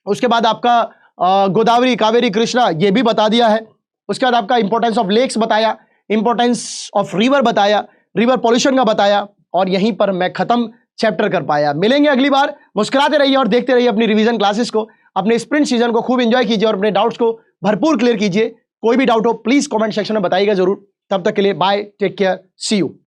उसके बाद आपका गोदावरी, कावेरी, कृष्णा ये भी बता दिया है। उसके बाद आपका इंपॉर्टेंस ऑफ लेक्स बताया, इंपॉर्टेंस ऑफ रिवर बताया, रिवर पॉल्यूशन का बताया, और यहीं पर मैं खत्म चैप्टर कर पाया। मिलेंगे अगली बार। मुस्कुराते रहिए और देखते रहिए अपनी रिवीजन क्लासेस को। अपने स्प्रिंट सीजन को खूब एंजॉय कीजिए और अपने डाउट्स को भरपूर क्लियर कीजिए। कोई भी डाउट हो प्लीज कमेंट सेक्शन में बताइएगा जरूर। तब तक के लिए bye, take care, see you.